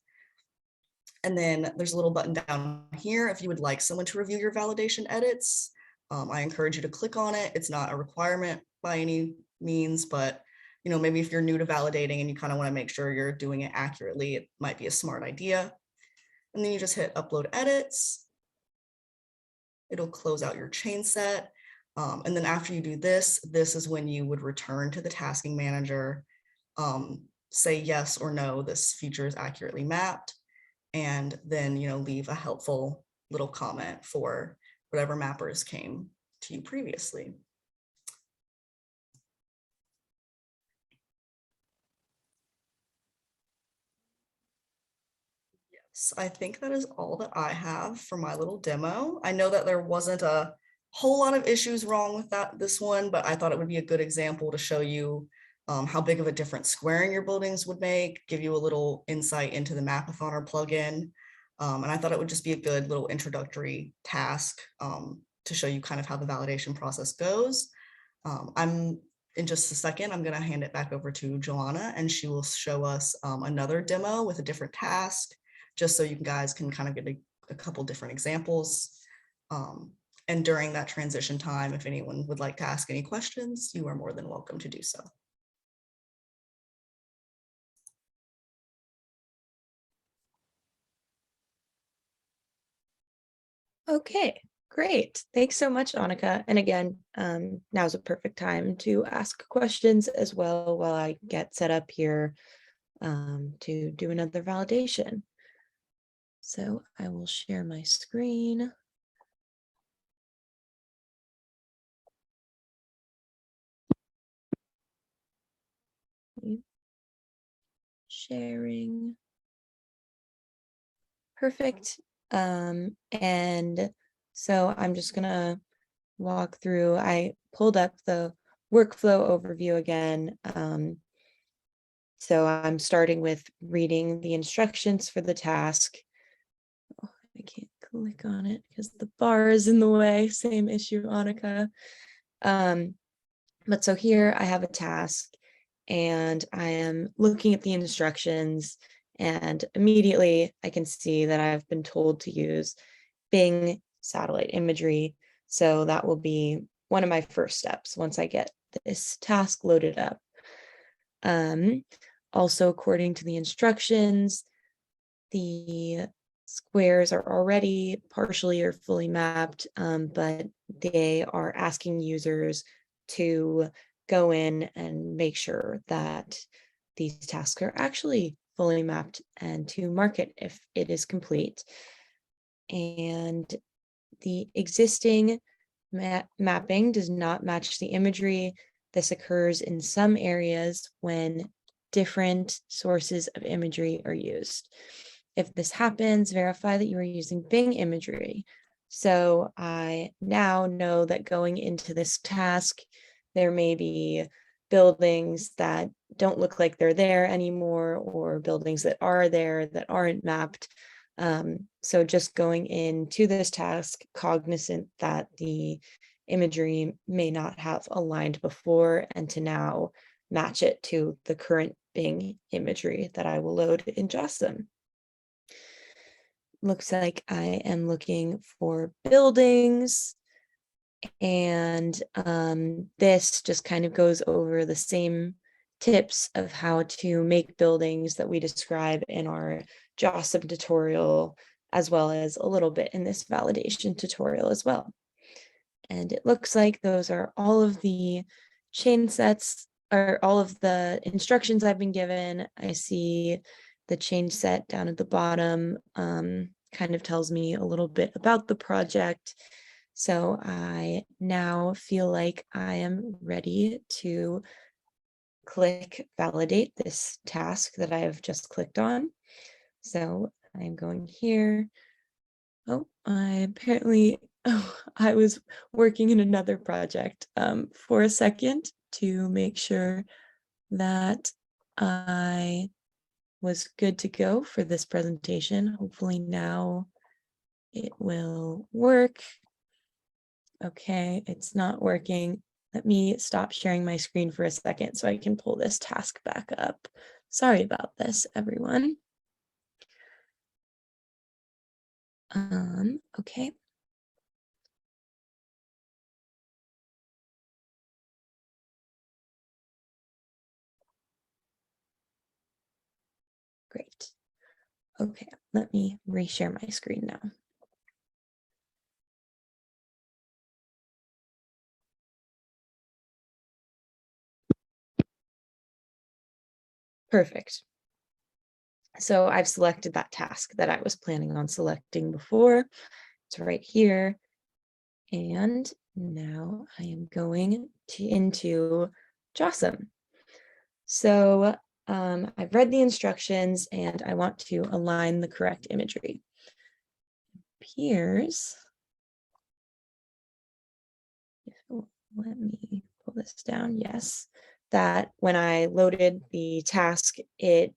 Speaker 1: And then there's a little button down here if you would like someone to review your validation edits. I encourage you to click on it. It's not a requirement by any means, but maybe if you're new to validating and you kind of want to make sure you're doing it accurately, it might be a smart idea. And then you just hit Upload Edits. It'll close out your chain set. And then after you do this is when you would return to the tasking manager, say yes or no, this feature is accurately mapped, and then, leave a helpful little comment for whatever mappers came to you previously. Yes, I think that is all that I have for my little demo. I know that there wasn't a whole lot of issues wrong with this one, but I thought it would be a good example to show you how big of a difference squaring your buildings would make, give you a little insight into the Mapathon plugin. And I thought it would just be a good little introductory task to show you kind of how the validation process goes. In just a second, I'm going to hand it back over to Joanna, and she will show us another demo with a different task, just so you guys can kind of get a couple different examples. And during that transition time, if anyone would like to ask any questions, you are more than welcome to do so.
Speaker 5: Okay, great. Thanks so much, Annika. And again, now's a perfect time to ask questions as well while I get set up here to do another validation. So I will share my screen. Sharing. Perfect. And so I'm just gonna walk through. I pulled up the workflow overview again. So I'm starting with reading the instructions for the task. Oh, I can't click on it because the bar is in the way. Same issue, Annika. But so here I have a task and I am looking at the instructions, and immediately I can see that I've been told to use Bing satellite imagery. So that will be one of my first steps once I get this task loaded up. Also, according to the instructions, the squares are already partially or fully mapped, but they are asking users to go in and make sure that these tasks are actually fully mapped and to mark it if it is complete. And the existing mapping does not match the imagery. This occurs in some areas when different sources of imagery are used. If this happens, verify that you are using Bing imagery. So I now know that going into this task, there may be buildings that don't look like they're there anymore, or buildings that are there that aren't mapped. So just going into this task, cognizant that the imagery may not have aligned before, and to now match it to the current Bing imagery that I will load in JOSM. Looks like I am looking for buildings, and this just kind of goes over the same tips of how to make buildings that we describe in our JOSM tutorial, as well as a little bit in this validation tutorial as well. And it looks like those are all of the chain sets, or all of the instructions I've been given. I see the chain set down at the bottom kind of tells me a little bit about the project. So I now feel like I am ready to click validate this task that I have just clicked on. So I'm going here. Oh, I apparently, I was working in another project for a second to make sure that I was good to go for this presentation. Hopefully now it will work. Okay, it's not working. Let me stop sharing my screen for a second so I can pull this task back up. Sorry about this, everyone. Okay. Great. Okay, let me reshare my screen now. Perfect. So I've selected that task that I was planning on selecting before. It's right here. And now I am going into JOSM. So I've read the instructions and I want to align the correct imagery. It appears, let me pull this down, yes, that when I loaded the task, it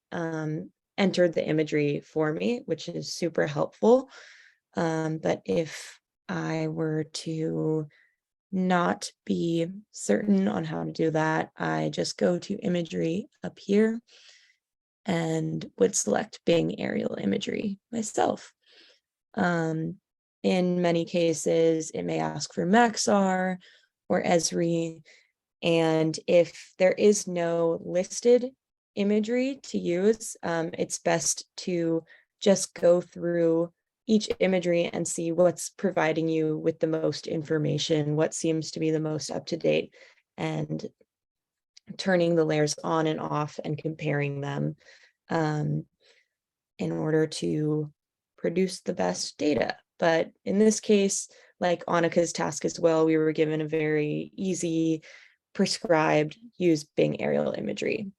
Speaker 5: entered the imagery for me, which is super helpful. But if I were to not be certain on how to do that, I just go to imagery up here and would select Bing aerial imagery myself. In many cases, it may ask for Maxar or Esri. And if there is no listed imagery to use, it's best to just go through each imagery and see what's providing you with the most information, what seems to be the most up to date, and turning the layers on and off and comparing them in order to produce the best data. But in this case, like Annika's task as well, we were given a very easy, prescribed use Bing aerial imagery.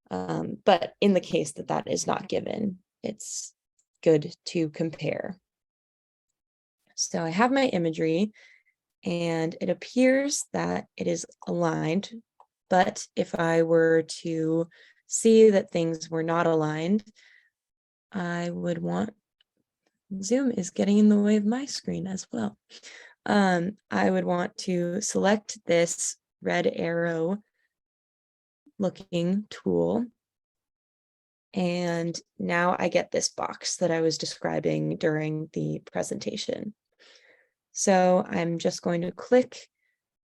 Speaker 5: But in the case that that is not given, it's good to compare. So I have my imagery and it appears that it is aligned, but if I were to see that things were not aligned, I would want, Zoom is getting in the way of my screen as well. I would want to select this red arrow looking tool. And now I get this box that I was describing during the presentation. So I'm just going to click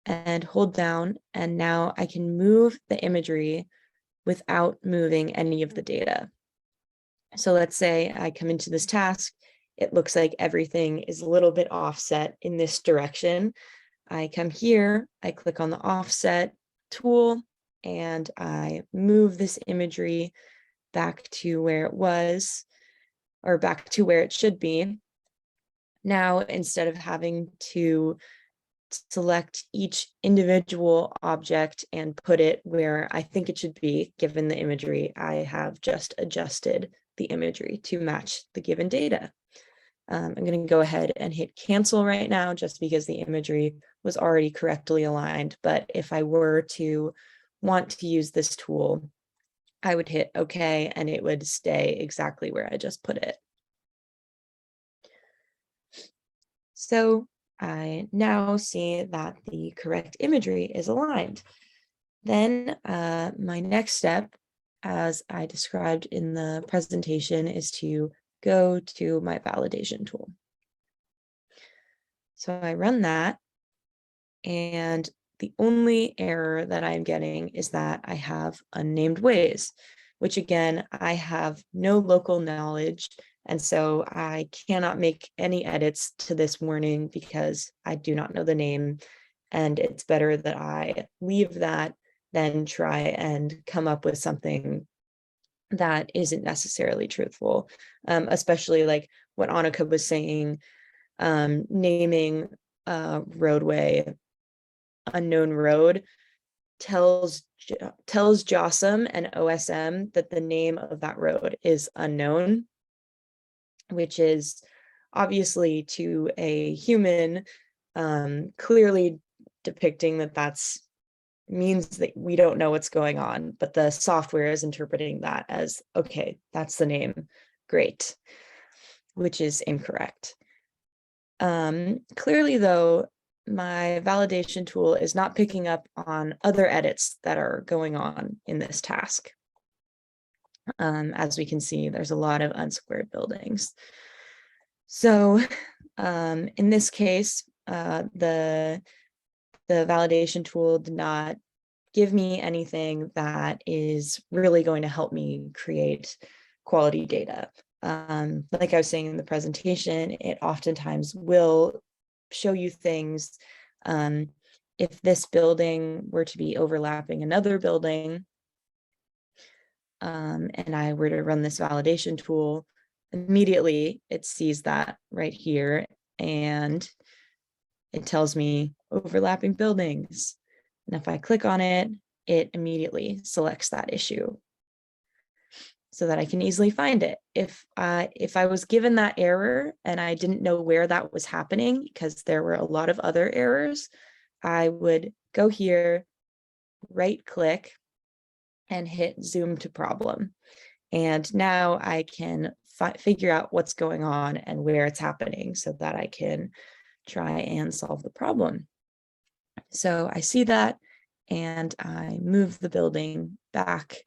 Speaker 5: and hold down, and now I can move the imagery without moving any of the data. So let's say I come into this task, it looks like everything is a little bit offset in this direction. I come here, I click on the offset tool, and I move this imagery back to where it was, or back to where it should be. Now, instead of having to select each individual object and put it where I think it should be, given the imagery, I have just adjusted the imagery to match the given data. I'm going to go ahead and hit cancel right now, just because the imagery was already correctly aligned. But if I were to want to use this tool, I would hit OK, and it would stay exactly where I just put it. So I now see that the correct imagery is aligned. Then my next step, as I described in the presentation, is to go to my validation tool. So I run that, and the only error that I'm getting is that I have unnamed ways, which again, I have no local knowledge, and so I cannot make any edits to this warning because I do not know the name, and it's better that I leave that than try and come up with something that isn't necessarily truthful, especially like what Annika was saying, naming a roadway unknown road tells JOSM and OSM that the name of that road is unknown, which is obviously to a human clearly depicting that that's means that we don't know what's going on, but the software is interpreting that as, okay, that's the name, great, which is incorrect. Clearly though, my validation tool is not picking up on other edits that are going on in this task. As we can see, there's a lot of unsquared buildings. So in this case, the validation tool did not give me anything that is really going to help me create quality data. Like I was saying in the presentation, it oftentimes will show you things. If this building were to be overlapping another building, and I were to run this validation tool, immediately it sees that right here, and it tells me overlapping buildings. And if I click on it, it immediately selects that issue so that I can easily find it. If I was given that error and I didn't know where that was happening, because there were a lot of other errors, I would go here, right click, and hit zoom to problem. And now I can figure out what's going on and where it's happening so that I can try and solve the problem. So I see that, and I move the building back.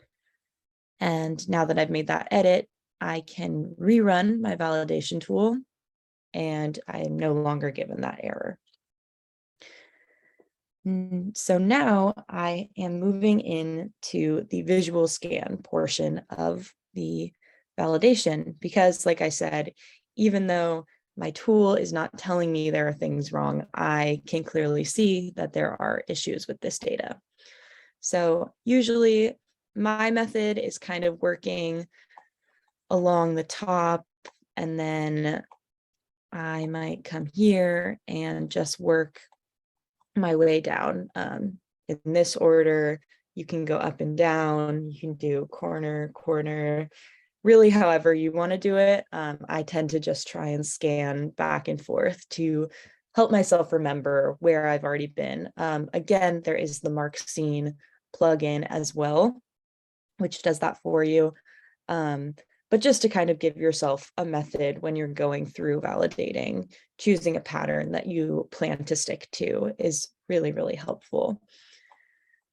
Speaker 5: And now that I've made that edit, I can rerun my validation tool, and I am no longer given that error. So now I am moving into the visual scan portion of the validation, because like I said, even though my tool is not telling me there are things wrong, I can clearly see that there are issues with this data. So usually my method is kind of working along the top, and then I might come here and just work my way down in this order. You can go up and down, you can do corner, corner, really however you want to do it. I tend to just try and scan back and forth to help myself remember where I've already been. Again, there is the Mark Scene plugin as well, which does that for you. But just to kind of give yourself a method when you're going through validating, choosing a pattern that you plan to stick to is really, really helpful.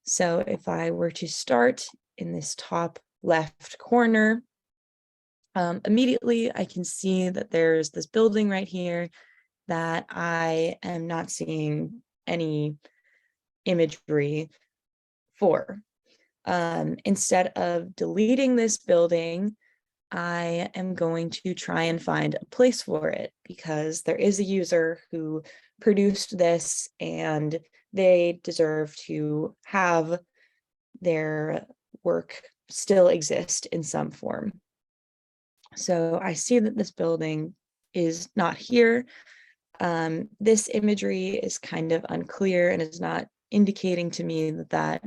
Speaker 5: So if I were to start in this top left corner, immediately I can see that there's this building right here, that I am not seeing any imagery for. Instead of deleting this building, I am going to try and find a place for it, because there is a user who produced this and they deserve to have their work still exist in some form. So I see that this building is not here. This imagery is kind of unclear and is not indicating to me that that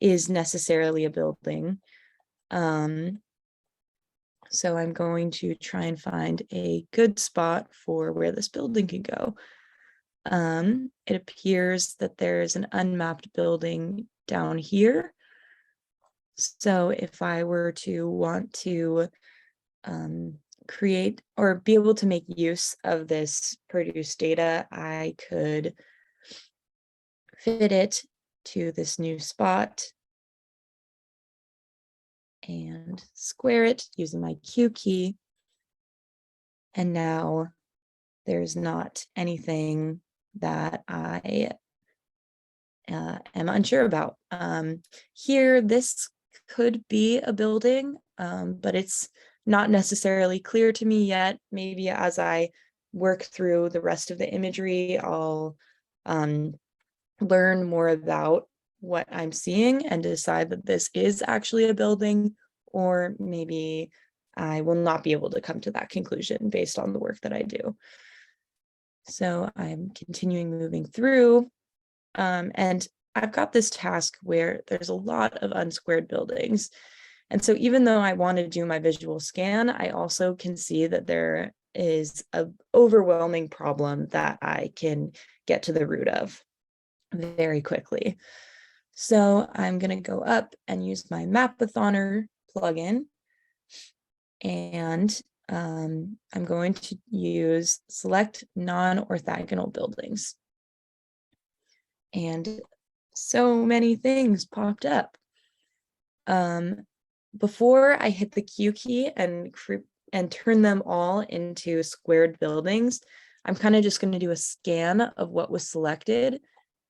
Speaker 5: is necessarily a building. So I'm going to try and find a good spot for where this building can go. It appears that there's an unmapped building down here. So if I were to want to create or be able to make use of this produced data, I could fit it to this new spot and square it using my Q key. And now there's not anything that I am unsure about. Here, this could be a building, but it's not necessarily clear to me yet. Maybe as I work through the rest of the imagery, I'll learn more about what I'm seeing and decide that this is actually a building, or maybe I will not be able to come to that conclusion based on the work that I do. So I'm continuing moving through, and I've got this task where there's a lot of unsquared buildings. And so even though I want to do my visual scan, I also can see that there is an overwhelming problem that I can get to the root of very quickly. So I'm going to go up and use my Mapathon plugin, and I'm going to use select non-orthogonal buildings. And so many things popped up. Before I hit the Q key and turn them all into squared buildings, I'm kind of just going to do a scan of what was selected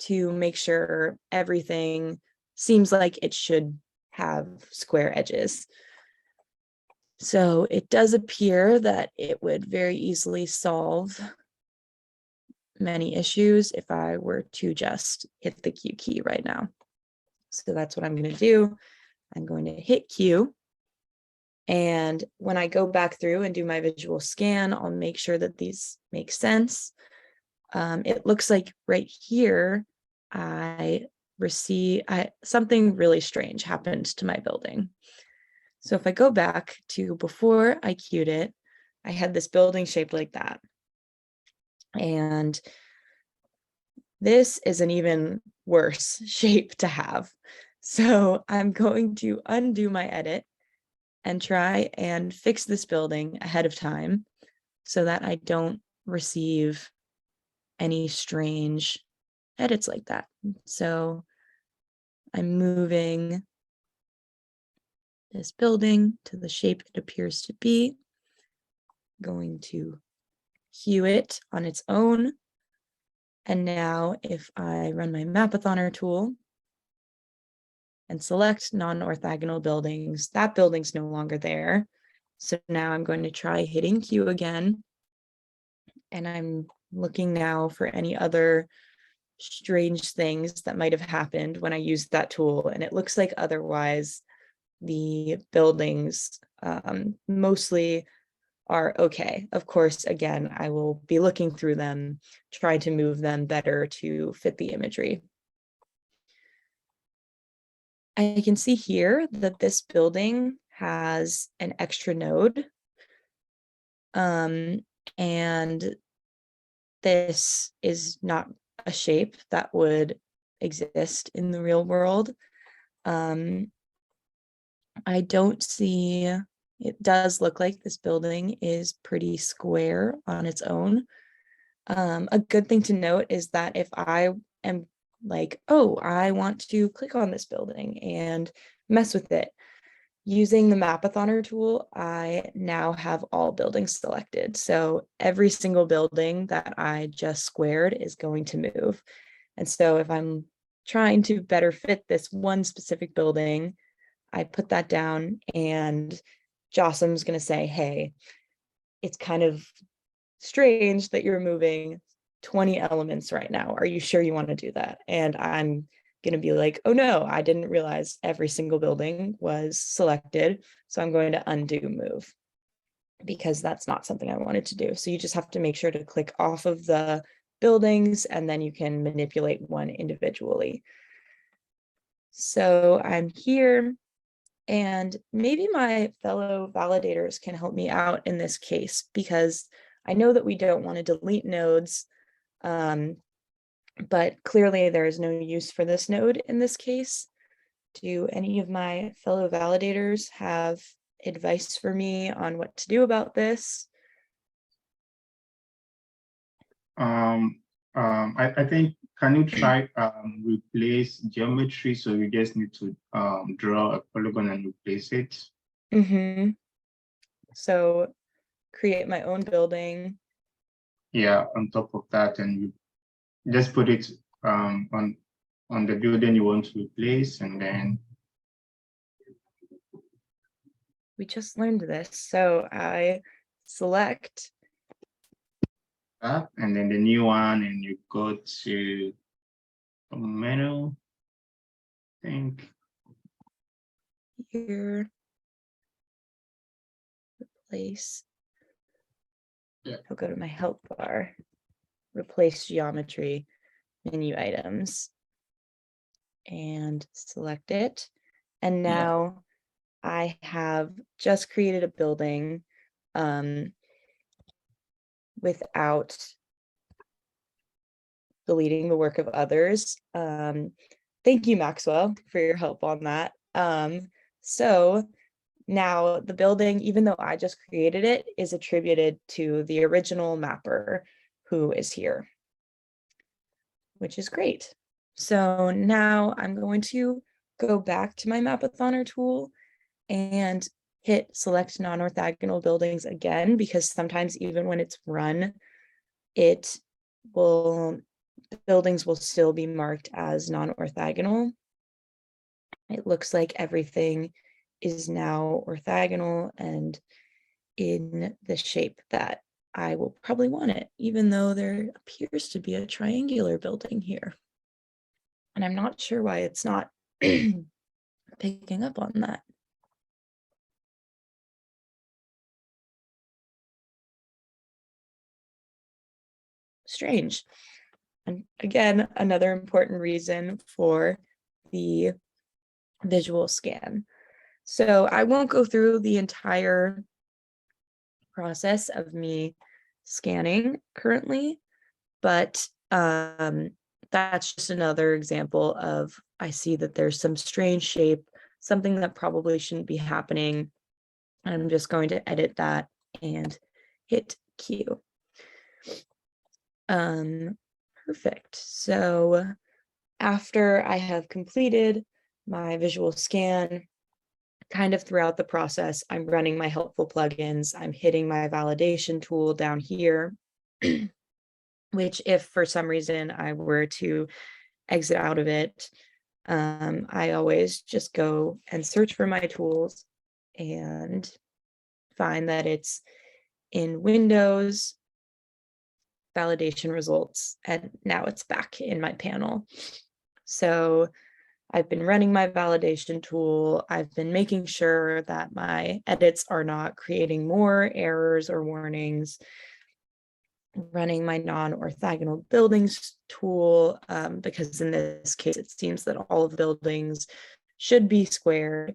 Speaker 5: to make sure everything seems like it should have square edges. So it does appear that it would very easily solve many issues if I were to just hit the Q key right now. So that's what I'm going to do. I'm going to hit Q. And when I go back through and do my visual scan, I'll make sure that these make sense. It looks like right here, something really strange happened to my building. So if I go back to before I queued it, I had this building shaped like that. And this is an even worse shape to have. So I'm going to undo my edit and try and fix this building ahead of time so that I don't receive any strange edits like that. So I'm moving this building to the shape it appears to be, going to hue it on its own. And now if I run my Mapathoner tool and select non-orthogonal buildings, that building's no longer there. So now I'm going to try hitting Q again. And I'm looking now for any other strange things that might have happened when I used that tool. And it looks like otherwise the buildings mostly are okay. Of course, again, I will be looking through them, trying to move them better to fit the imagery. I can see here that this building has an extra node. And this is not a shape that would exist in the real world. I don't see, it does look like this building is pretty square on its own. A good thing to note is that if I am like, oh, I want to click on this building and mess with it, using the Mapathoner tool, I now have all buildings selected. So every single building that I just squared is going to move. And so if I'm trying to better fit this one specific building, I put that down and Jossam's going to say, hey, it's kind of strange that you're moving 20 elements right now. Are you sure you want to do that? And I'm going to be like, oh no, I didn't realize every single building was selected. So I'm going to undo move because that's not something I wanted to do. So you just have to make sure to click off of the buildings and then you can manipulate one individually. So I'm here and maybe my fellow validators can help me out in this case because I know that we don't want to delete nodes, but clearly there is no use for this node in this case. Do any of my fellow validators have advice for me on what to do about this?
Speaker 3: I think, can you try replace geometry? So you just need to draw a polygon and replace it.
Speaker 5: Mm-hmm. So create my own building.
Speaker 3: Yeah, on top of that, and you just put it on the building you want to replace, and then
Speaker 5: We just learned this. So I select
Speaker 3: that, and then the new one, and you go to the menu, I think.
Speaker 5: here, replace.
Speaker 3: Yeah.
Speaker 5: I'll go to my help bar, replace geometry, menu items, and select it. And now I have just created a building without deleting the work of others. Thank you, Maxwell, for your help on that. So now the building, even though I just created it, is attributed to the original mapper who is here, which is great. So now I'm going to go back to my Mapathoner tool and hit select non-orthogonal buildings again, because sometimes even when it's run, buildings will still be marked as non-orthogonal. It looks like everything is now orthogonal and in the shape that I will probably want it, even though there appears to be a triangular building here. And I'm not sure why it's not picking up on that. Strange. And again, another important reason for the visual scan. So I won't go through the entire process of me scanning currently, but that's just another example of, I see that there's some strange shape, something that probably shouldn't be happening. I'm just going to edit that and hit Q. Perfect. So after I have completed my visual scan, kind of throughout the process, I'm running my helpful plugins. I'm hitting my validation tool down here, which if for some reason I were to exit out of it, I always just go and search for my tools and find that it's in Windows, validation results, and now it's back in my panel. So I've been running my validation tool. I've been making sure that my edits are not creating more errors or warnings. Running my non-orthogonal buildings tool, because in this case, it seems that all of the buildings should be squared.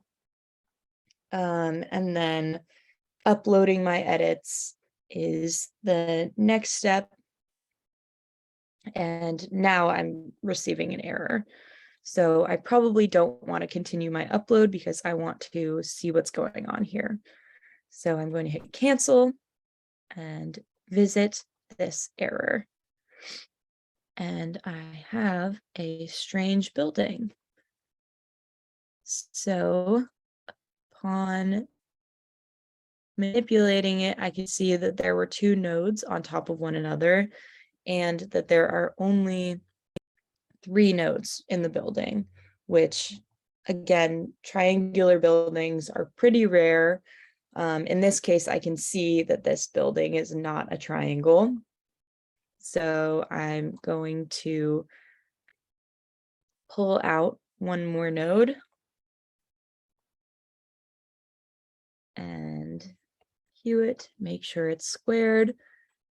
Speaker 5: And then uploading my edits is the next step. And now I'm receiving an error. So I probably don't want to continue my upload because I want to see what's going on here. So I'm going to hit cancel and visit this error. And I have a strange building. So upon manipulating it, I could see that there were 2 nodes on top of one another and that there are only 3 nodes in the building, which again, triangular buildings are pretty rare. In this case, I can see that this building is not a triangle. So I'm going to pull out one more node and hue it, make sure it's squared,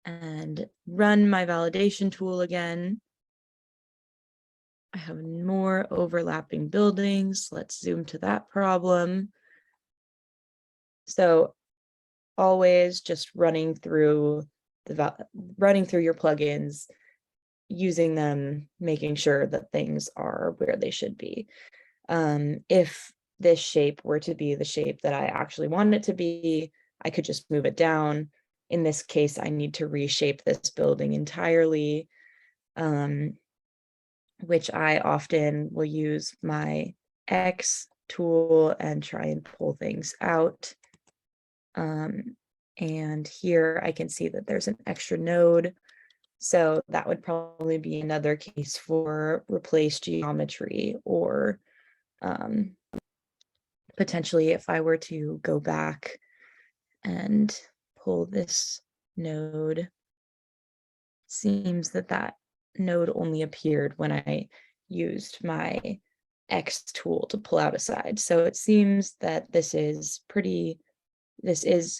Speaker 5: and run my validation tool again. I have more overlapping buildings. Let's zoom to that problem. So always just running through your plugins, using them, making sure that things are where they should be. If this shape were to be the shape that I actually wanted it to be, I could just move it down. In this case, I need to reshape this building entirely, which I often will use my X tool and try and pull things out. And here I can see that there's an extra node. So that would probably be another case for replace geometry, or potentially if I were to go back and pull this node, seems that that node only appeared when I used my X tool to pull out a side. So it seems that this is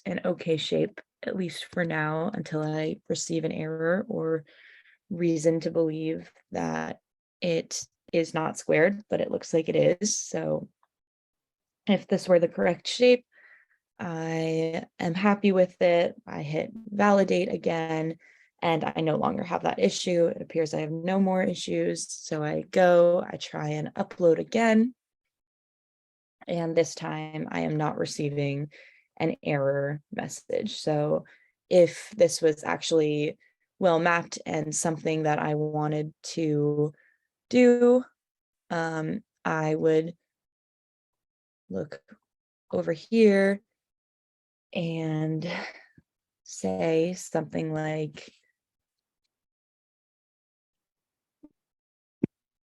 Speaker 5: an okay shape, at least for now, until I receive an error or reason to believe that it is not squared, but it looks like it is. So if this were the correct shape, I am happy with it. I hit validate again, and I no longer have that issue. It appears I have no more issues. So I try and upload again. And this time I am not receiving an error message. So if this was actually well mapped and something that I wanted to do, I would look over here and say something like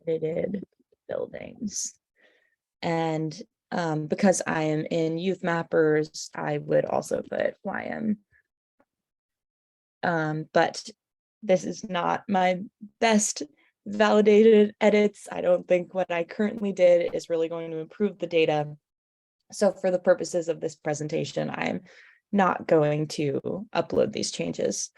Speaker 5: edited buildings. And because I am in YouthMappers, I would also put YM. But this is not my best validated edits. I don't think what I currently did is really going to improve the data. So for the purposes of this presentation, I'm not going to upload these changes.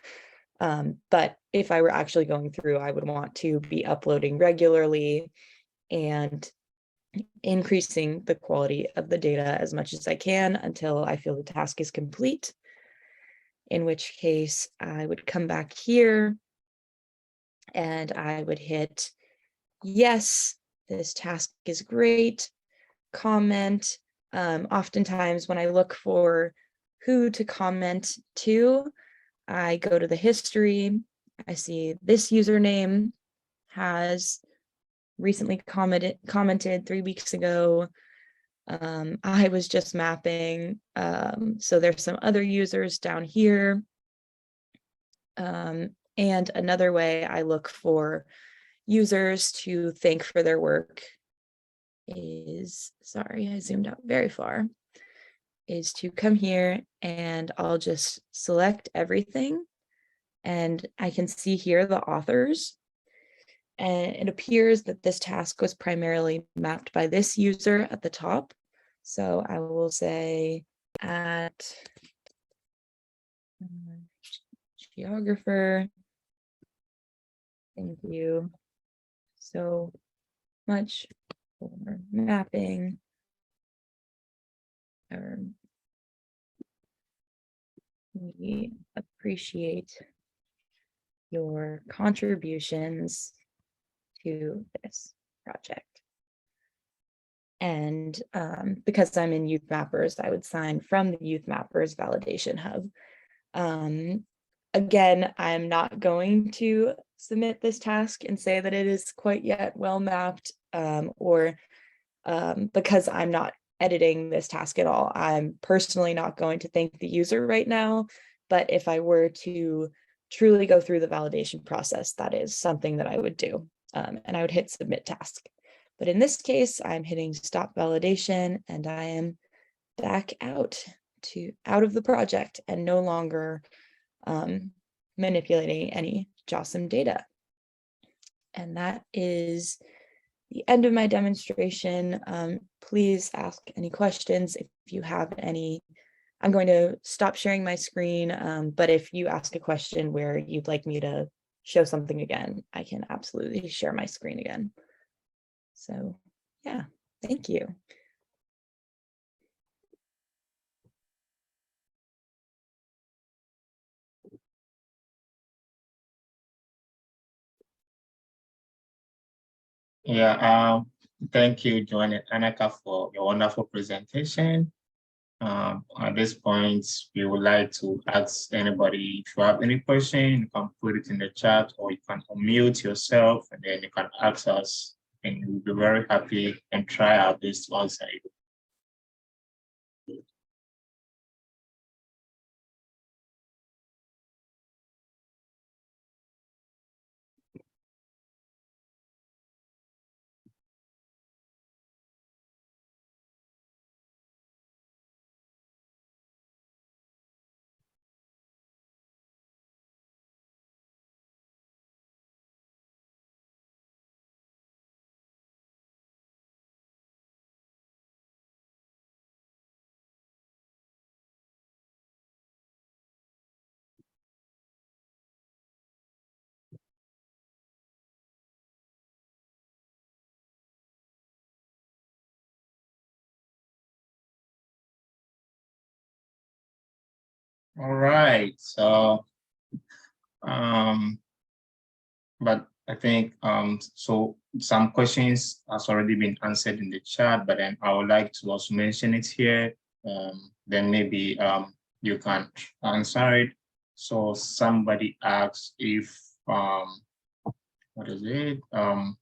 Speaker 5: But if I were actually going through, I would want to be uploading regularly and increasing the quality of the data as much as I can until I feel the task is complete. In which case I would come back here and I would hit, yes, this task is great, comment. Oftentimes when I look for who to comment to, I go to the history. I see this username has recently commented 3 weeks ago. I was just mapping. So there's some other users down here. And another way I look for users to thank for their work is, sorry, I zoomed out very far, is to come here and I'll just select everything. And I can see here the authors. And it appears that this task was primarily mapped by this user at the top. So I will say at geographer, thank you so much for mapping. We appreciate your contributions to this project. And because I'm in YouthMappers, I would sign from the YouthMappers Validation Hub. Again, I'm not going to submit this task and say that it is quite yet well mapped, or because I'm not editing this task at all. I'm personally not going to thank the user right now, but if I were to truly go through the validation process, that is something that I would do. And I would hit submit task. But in this case, I'm hitting stop validation and I am back out of the project and no longer manipulating any JOSM data. And that is the end of my demonstration. Please ask any questions if you have any. I'm going to stop sharing my screen, but if you ask a question where you'd like me to show something again, I can absolutely share my screen again. So yeah, thank you.
Speaker 3: Yeah, thank you, Joanne and Anaka, for your wonderful presentation. At this point, we would like to ask anybody if you have any question, you can put it in the chat or you can unmute yourself and then you can ask us and we'll be very happy and try our best to answer it. All right, so but I think so some questions has already been answered in the chat, but then I would like to also mention it here. Then maybe you can answer it. So somebody asks if what is it?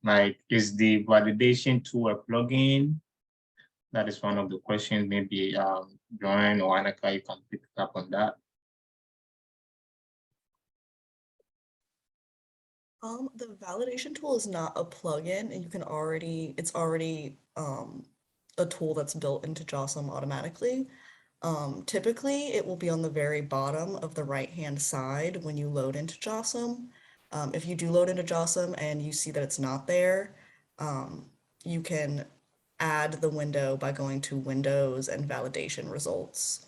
Speaker 3: Like, is the validation tool a plugin? That is one of the questions. Maybe Joanne or Anaka, you can pick up on that.
Speaker 1: The validation tool is not a plugin, and it's already a tool that's built into JOSM automatically. Typically, it will be on the very bottom of the right-hand side when you load into JOSM. If you do load into JOSM and you see that it's not there, you can add the window by going to Windows and Validation Results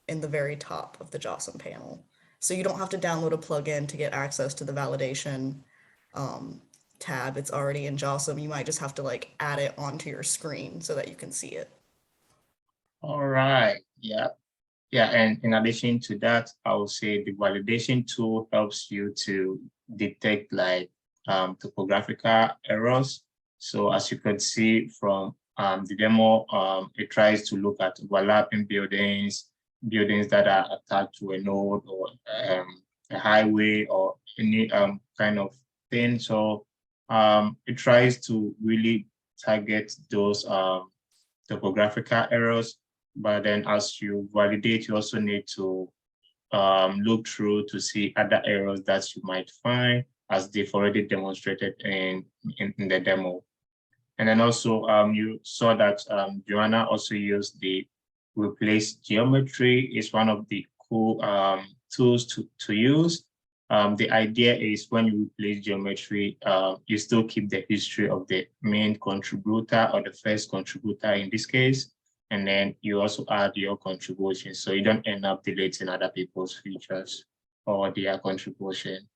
Speaker 1: in the very top of the JOSM panel. So you don't have to download a plugin to get access to the validation tab. It's already in JOSM. You might just have to like add it onto your screen so that you can see it.
Speaker 3: All right, yeah. Yeah, and in addition to that, I would say the validation tool helps you to detect like topographical errors. So as you could see from the demo, it tries to look at overlapping buildings that are attached to a node or a highway or any kind of thing. So it tries to really target those topographical errors. But then as you validate, you also need to look through to see other errors that you might find, as they've already demonstrated in the demo. And then also you saw that Joanna also used the replace geometry. Is one of the cool tools to use. The idea is when you replace geometry, you still keep the history of the main contributor or the first contributor in this case. And then you also add your contribution, so you don't end up deleting other people's features or their contribution.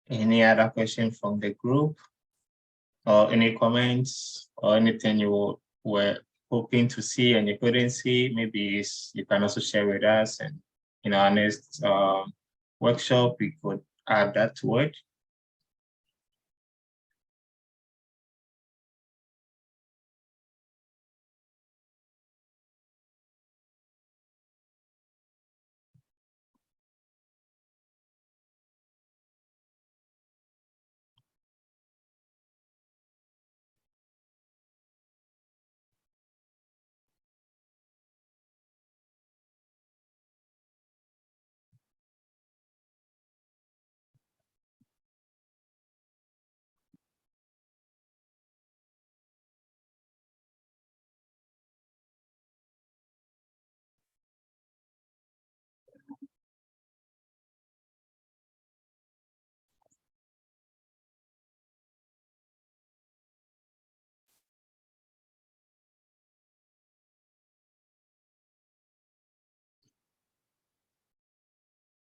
Speaker 3: Any other question from the group? Or any comments or anything you were hoping to see and you couldn't see? Maybe you can also share with us, and in our next workshop, we could add that to it.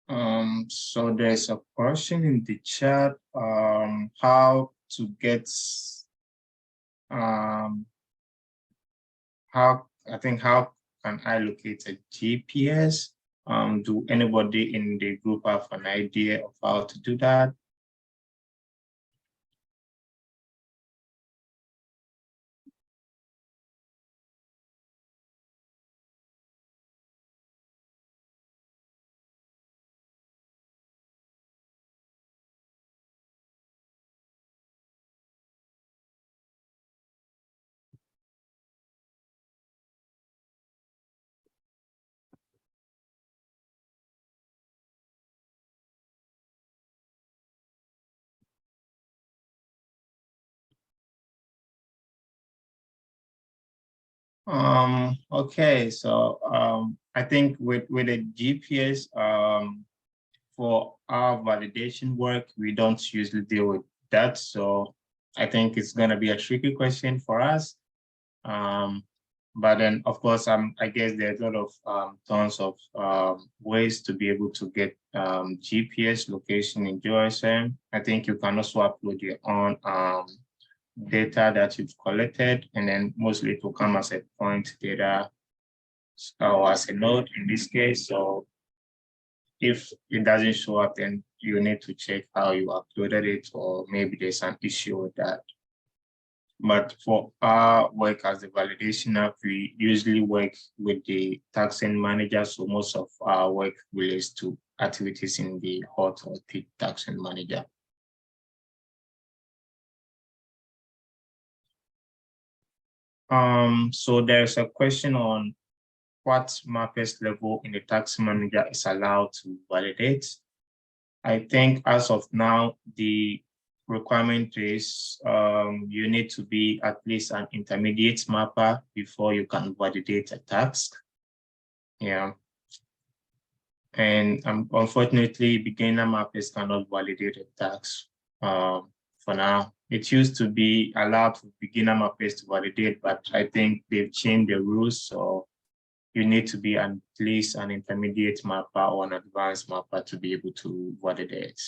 Speaker 3: So there's a question in the chat, how to get, how can I locate a GPS? Do anybody in the group have an idea of how to do that? Okay, so I think with a GPS, for our validation work, we don't usually deal with that. So I think it's gonna be a tricky question for us. But then of course, I guess there's a lot of tons of ways to be able to get GPS location in GeoSM. I think you can also upload your own data that you've collected, and then mostly it will come as a point data or as a node in this case. So if it doesn't show up, then you need to check how you uploaded it, or maybe there's an issue with that. But for our work as the validation app, we usually work with the taxing manager. So most of our work relates to activities in the hot or peak taxing manager. So there's a question on what mappers level in the tax manager is allowed to validate. I think as of now, the requirement is you need to be at least an intermediate mapper before you can validate a task. Yeah. And unfortunately, beginner mappers cannot validate a task for now. It used to be allowed for beginner mappers to validate, but I think they've changed the rules. So you need to be at least an intermediate mapper or an advanced mapper to be able to validate.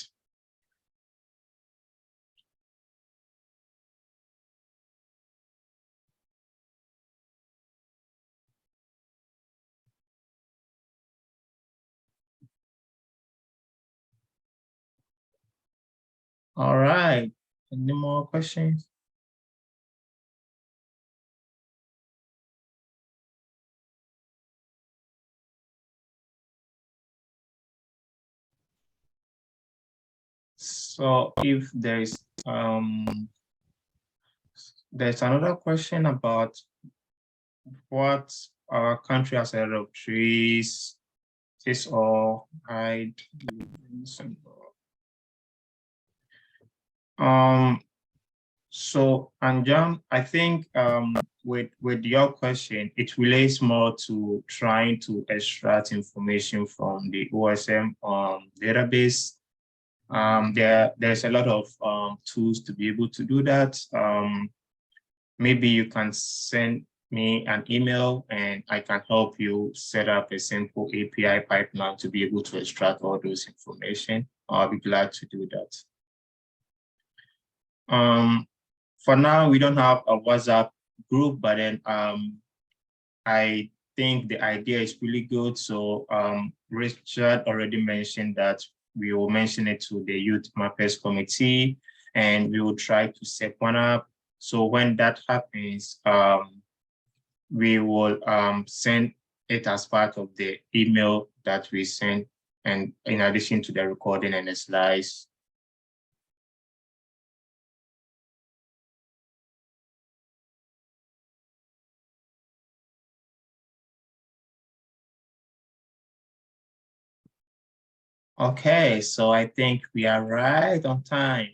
Speaker 3: All right, any more questions? So if there's another question about what our country has a lot of trees, is all hide. So Anjam, I think with your question, it relates more to trying to extract information from the OSM database. There's a lot of tools to be able to do that. Maybe you can send me an email and I can help you set up a simple API pipeline to be able to extract all those information. I'll be glad to do that. For now, we don't have a WhatsApp group, but then I think the idea is really good. So Richard already mentioned that we will mention it to the YouthMappers committee, and we will try to set one up. So when that happens, we will send it as part of the email that we send, and in addition to the recording and the slides. Okay, so I think we are right on time.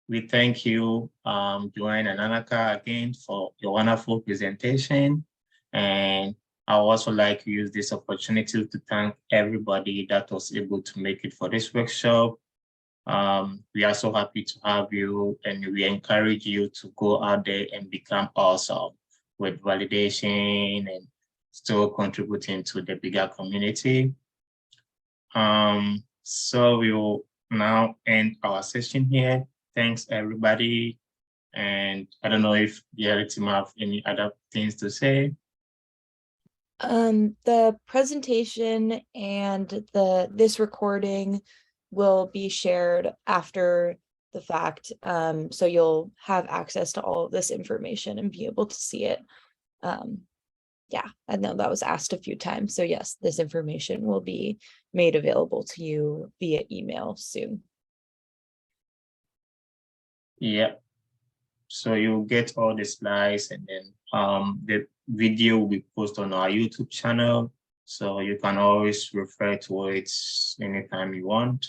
Speaker 3: We thank you, Joanne and Anaka, again for your wonderful presentation. And I would also like to use this opportunity to thank everybody that was able to make it for this workshop. We are so happy to have you, and we encourage you to go out there and become awesome with validation and still contributing to the bigger community. So we'll now end our session here. Thanks, everybody. And I don't know if the other team have any other things to say.
Speaker 5: The presentation and this recording will be shared after the fact. So you'll have access to all of this information and be able to see it. Yeah, I know that was asked a few times. So yes, this information will be made available to you via email soon.
Speaker 3: Yep. So you'll get all the slides, and then the video will be posted on our YouTube channel. So you can always refer to it anytime you want.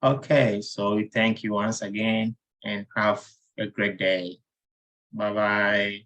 Speaker 3: Okay, so we thank you once again and have a great day. Bye-bye.